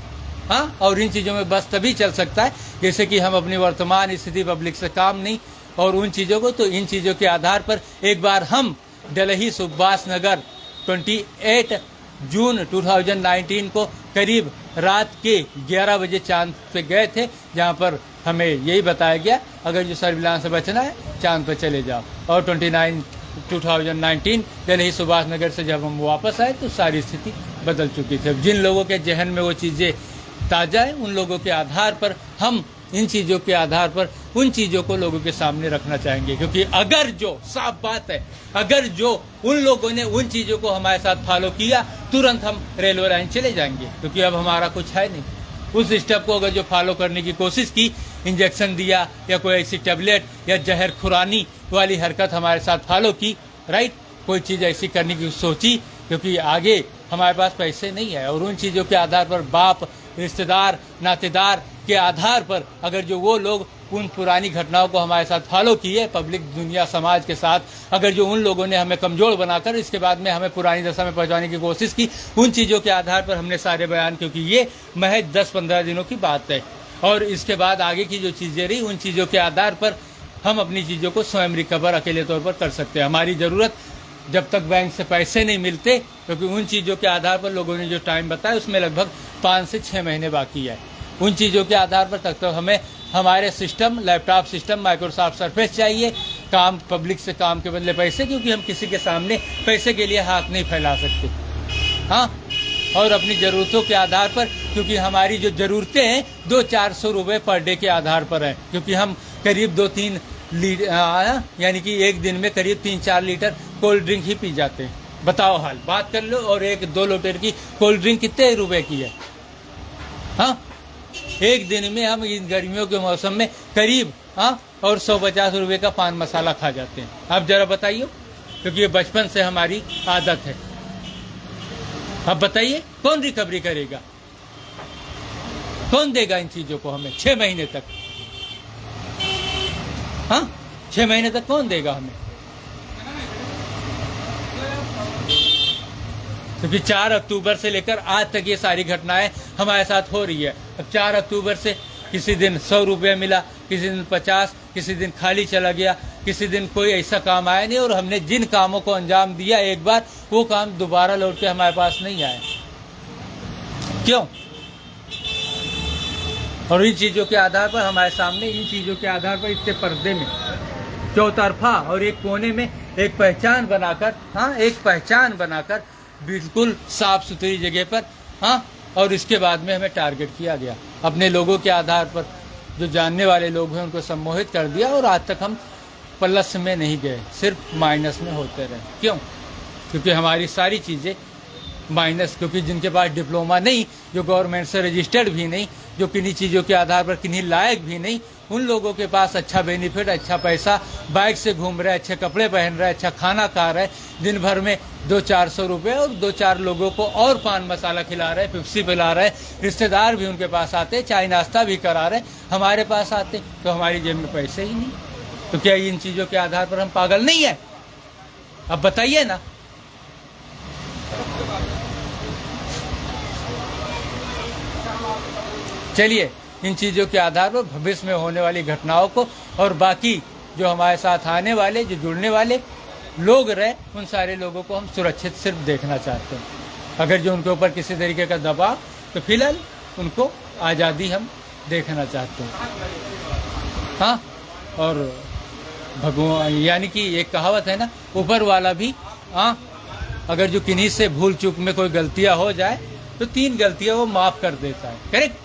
हाँ, और इन चीज़ों में बस तभी चल सकता है जैसे कि हम अपनी वर्तमान स्थिति पब्लिक से काम नहीं, और उन चीज़ों को, तो इन चीज़ों के आधार पर एक बार हम डलही सुभाष नगर 28 जून 2019 को करीब रात के 11 बजे चांद पे गए थे, जहाँ पर हमें यही बताया गया अगर जो सर्विलांस से बचना है चांद पर चले जाओ। और 2019 डलही सुभाष नगर से जब हम वापस आए तो सारी स्थिति बदल चुकी थी। जिन लोगों के जहन में वो चीज़ें ताज़ा है, उन लोगों के आधार पर हम इन चीज़ों के आधार पर उन चीज़ों को लोगों के सामने रखना चाहेंगे, क्योंकि अगर जो साफ बात है, अगर जो उन लोगों ने उन चीज़ों को हमारे साथ फॉलो किया, तुरंत हम रेलवे लाइन चले जाएंगे, क्योंकि अब हमारा कुछ है नहीं। उस स्टेप को अगर जो फॉलो करने की कोशिश की, इंजेक्शन दिया या कोई ऐसी टेबलेट या जहर खुरानी वाली हरकत हमारे साथ फॉलो की, राइट, कोई चीज़ ऐसी करने की सोची, क्योंकि आगे हमारे पास पैसे नहीं है, और उन चीज़ों के आधार पर बाप, रिश्तेदार, नातेदार के आधार पर अगर जो वो लोग उन पुरानी घटनाओं को हमारे साथ फॉलो किए, पब्लिक दुनिया समाज के साथ, अगर जो उन लोगों ने हमें कमज़ोर बनाकर इसके बाद में हमें पुरानी दशा में पहुंचाने की कोशिश की, उन चीज़ों के आधार पर हमने सारे बयान, क्योंकि ये महज 10-15 दिनों की बात है, और इसके बाद आगे की जो चीज़ें रही, उन चीज़ों के आधार पर हम अपनी चीज़ों को स्वयं रिकवर अकेले तौर पर कर सकते हैं। हमारी ज़रूरत जब तक बैंक से पैसे नहीं मिलते, क्योंकि उन चीज़ों के आधार पर लोगों ने जो टाइम बताया उसमें लगभग 5 से 6 महीने बाकी है। उन चीज़ों के आधार पर तक तो हमें हमारे system, laptop system, Microsoft surface चाहिए, काम पब्लिक से काम के बदले पैसे, क्योंकि हम किसी के सामने पैसे के लिए हाथ नहीं फैला सकते। हाँ, और अपनी ज़रूरतों के आधार पर, क्योंकि हमारी जो ज़रूरतें हैं 200-400 रुपये पर डे के आधार पर हैं, क्योंकि हम करीब 2-3 लीटर, यानी कि एक दिन में करीब 3-4 लीटर कोल्ड ड्रिंक ही पी जाते हैं। बताओ हाल, बात कर लो, और 1-2 लीटर की कोल्ड ड्रिंक कितने रुपए की है? हाँ, एक दिन में हम इन गर्मियों के मौसम में करीब, हाँ, और 150 रुपये का पान मसाला खा जाते हैं। आप जरा बताइए, क्योंकि ये बचपन से हमारी आदत है। अब बताइए कौन रिकवरी करेगा, कौन देगा इन चीज़ों को हमें 6 महीने तक? हाँ, 6 महीने तक कौन देगा हमें? क्योंकि 4 अक्टूबर से लेकर आज तक ये सारी घटनाएं हमारे साथ हो रही है। अब 4 अक्टूबर से किसी दिन 100 रुपये मिला, किसी दिन 50, किसी दिन खाली चला गया, किसी दिन कोई ऐसा काम आया नहीं, और हमने जिन कामों को अंजाम दिया एक बार, वो काम दोबारा लौट के हमारे पास नहीं आया। क्यों? और इन चीज़ों के आधार पर हमारे सामने, इन चीज़ों के आधार पर इसके पर्दे में चौतरफा और एक कोने में एक पहचान बनाकर, हाँ, एक पहचान बनाकर बिल्कुल साफ सुथरी जगह पर, हाँ, और इसके बाद में हमें टारगेट किया गया। अपने लोगों के आधार पर जो जानने वाले लोग हैं उनको सम्मोहित कर दिया, और आज तक हम प्लस में नहीं गए, सिर्फ माइनस में होते रहे। क्यों? क्योंकि हमारी सारी चीज़ें माइनस, क्योंकि जिनके पास डिप्लोमा नहीं, जो गवर्नमेंट से रजिस्टर्ड भी नहीं, जो किन्हीं चीज़ों के आधार पर किन्हीं लायक भी नहीं, उन लोगों के पास अच्छा बेनिफिट, अच्छा पैसा, बाइक से घूम रहे, अच्छे कपड़े पहन रहे, अच्छा खाना खा रहे, दिन भर में 200-400 रुपये और 2-4 लोगों को और पान मसाला खिला रहे, पेप्सी पिला रहे, रिश्तेदार भी उनके पास आते, चाय नाश्ता भी करा रहे, हमारे पास आते तो हमारी जेब में पैसे ही नहीं। तो क्या इन चीज़ों के आधार पर हम पागल नहीं है? अब बताइए ना। चलिए इन चीज़ों के आधार पर भविष्य में होने वाली घटनाओं को और बाकी जो हमारे साथ आने वाले, जो जुड़ने वाले लोग रहे, उन सारे लोगों को हम सुरक्षित सिर्फ देखना चाहते हैं। अगर जो उनके ऊपर किसी तरीके का दबाव, तो फिलहाल उनको आज़ादी हम देखना चाहते हैं। हाँ, और भगवान, यानी कि एक कहावत है ना, ऊपर वाला भी अगर जो किन्हीं से भूल चूक में कोई गलतियां हो जाए तो 3 गलतियां वो माफ़ कर देता है। करेक्ट?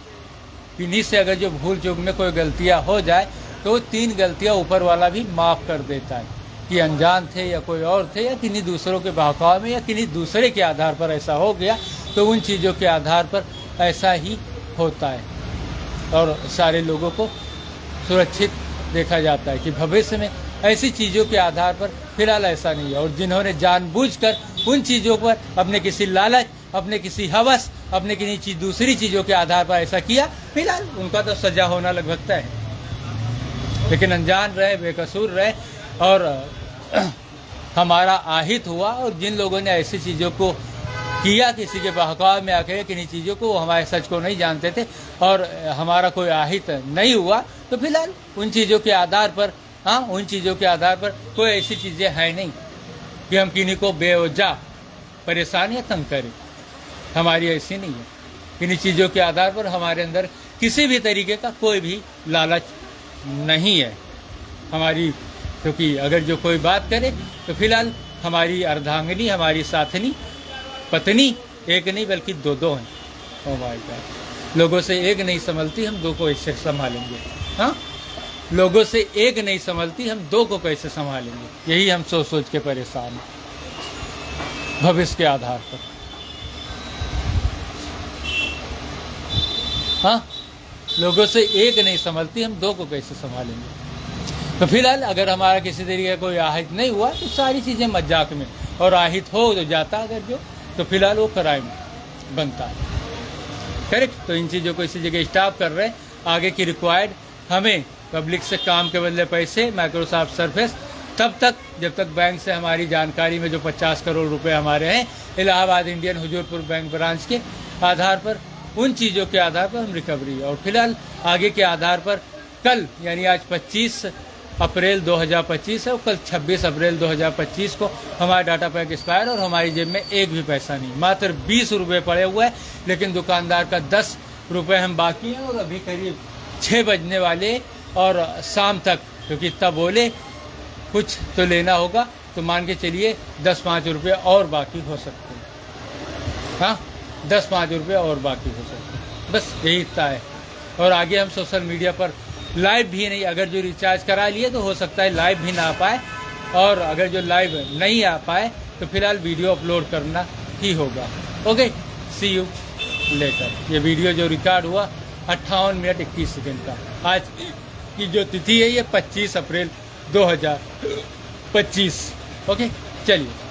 किन्हीं से अगर जो भूल चूक में कोई गलतियां हो जाए तो वो 3 गलतियां ऊपर वाला भी माफ़ कर देता है, कि अनजान थे या कोई और थे या किन्हीं दूसरों के बहकाव में या किन्हीं दूसरे के आधार पर ऐसा हो गया, तो उन चीज़ों के आधार पर ऐसा ही होता है और सारे लोगों को सुरक्षित देखा जाता है कि भविष्य में ऐसी चीज़ों के आधार पर फिलहाल ऐसा नहीं है। और जिन्होंने जानबूझकर उन चीज़ों पर अपने किसी लालच, अपने किसी हवस, अपने किसी दूसरी चीज़ों के आधार पर ऐसा किया, फिलहाल उनका तो सजा होना लगभग तय है। लेकिन अनजान रहे, बेकसूर रहे और हमारा आहित हुआ, और जिन लोगों ने ऐसी चीज़ों को किया, किसी के बहकाव में आके किन्हीं चीज़ों को, वो हमारे सच को नहीं जानते थे और हमारा कोई आहित नहीं हुआ, तो फिलहाल उन चीज़ों के आधार पर, उन चीज़ों के आधार पर कोई ऐसी चीज़ें हैं नहीं कि हम किन्हीं को बेवजह परेशान या तंग करें। हमारी ऐसी नहीं है। किन्हीं चीज़ों के आधार पर हमारे अंदर किसी भी तरीके का कोई भी लालच नहीं है हमारी। क्योंकि अगर जो कोई बात करे तो फिलहाल हमारी अर्धांगिनी, हमारी साथनी, पत्नी एक नहीं बल्कि 2 हैं। ओ माय गॉड, लोगों से एक नहीं संभलती, हम 2 को ऐसे संभालेंगे? हाँ, लोगों से एक नहीं संभलती, हम 2 को कैसे संभालेंगे? यही हम सोच सोच के परेशान हैं भविष्य के आधार पर। हाँ, लोगों से एक नहीं संभलती, हम 2 को कैसे संभालेंगे? तो फिलहाल अगर हमारा किसी तरीके का कोई आहित नहीं हुआ तो सारी चीज़ें मजाक में, और आहित हो तो जाता अगर जो, तो फिलहाल वो क्राइम बनता है। करेक्ट? तो इन चीज़ों को इसी जगह स्टॉप कर रहे हैं। आगे की रिक्वायर्ड हमें पब्लिक से काम के बदले पैसे, माइक्रोसॉफ्ट सरफेस, तब तक जब तक बैंक से हमारी जानकारी में जो 50 करोड़ रुपए हमारे हैं Allahabad Indian Hujurpur bank branch के आधार पर, उन चीज़ों के आधार पर हम रिकवरी, और फिलहाल आगे के आधार पर कल, यानी आज 25 अप्रैल 2025 है, और कल 26 अप्रैल 2025 को हमारा डाटा पैक एक्सपायर, और हमारी जेब में एक भी पैसा नहीं, मात्र 20 रुपये पड़े हुए हैं। लेकिन दुकानदार का 10 रुपये हम बाकी हैं, और अभी करीब 6 बजने वाले, और शाम तक, क्योंकि तब बोले कुछ तो लेना होगा, तो मान के चलिए 10-5 रुपये और बाकी हो सकते हैं। हाँ, 10-5 रुपये और बाकी हो सकते हैं, बस यही इतना है। और आगे हम सोशल मीडिया पर लाइव भी नहीं, अगर जो रिचार्ज करा लिए तो हो सकता है लाइव भी ना आ पाए, और अगर जो लाइव नहीं आ पाए तो फिलहाल वीडियो अपलोड करना ही होगा। Okay, see you later. ये वीडियो जो रिकॉर्ड हुआ 58 मिनट 21 सेकेंड का। आज की जो तिथि है ये 25 अप्रैल 2025। ओके, चलिए।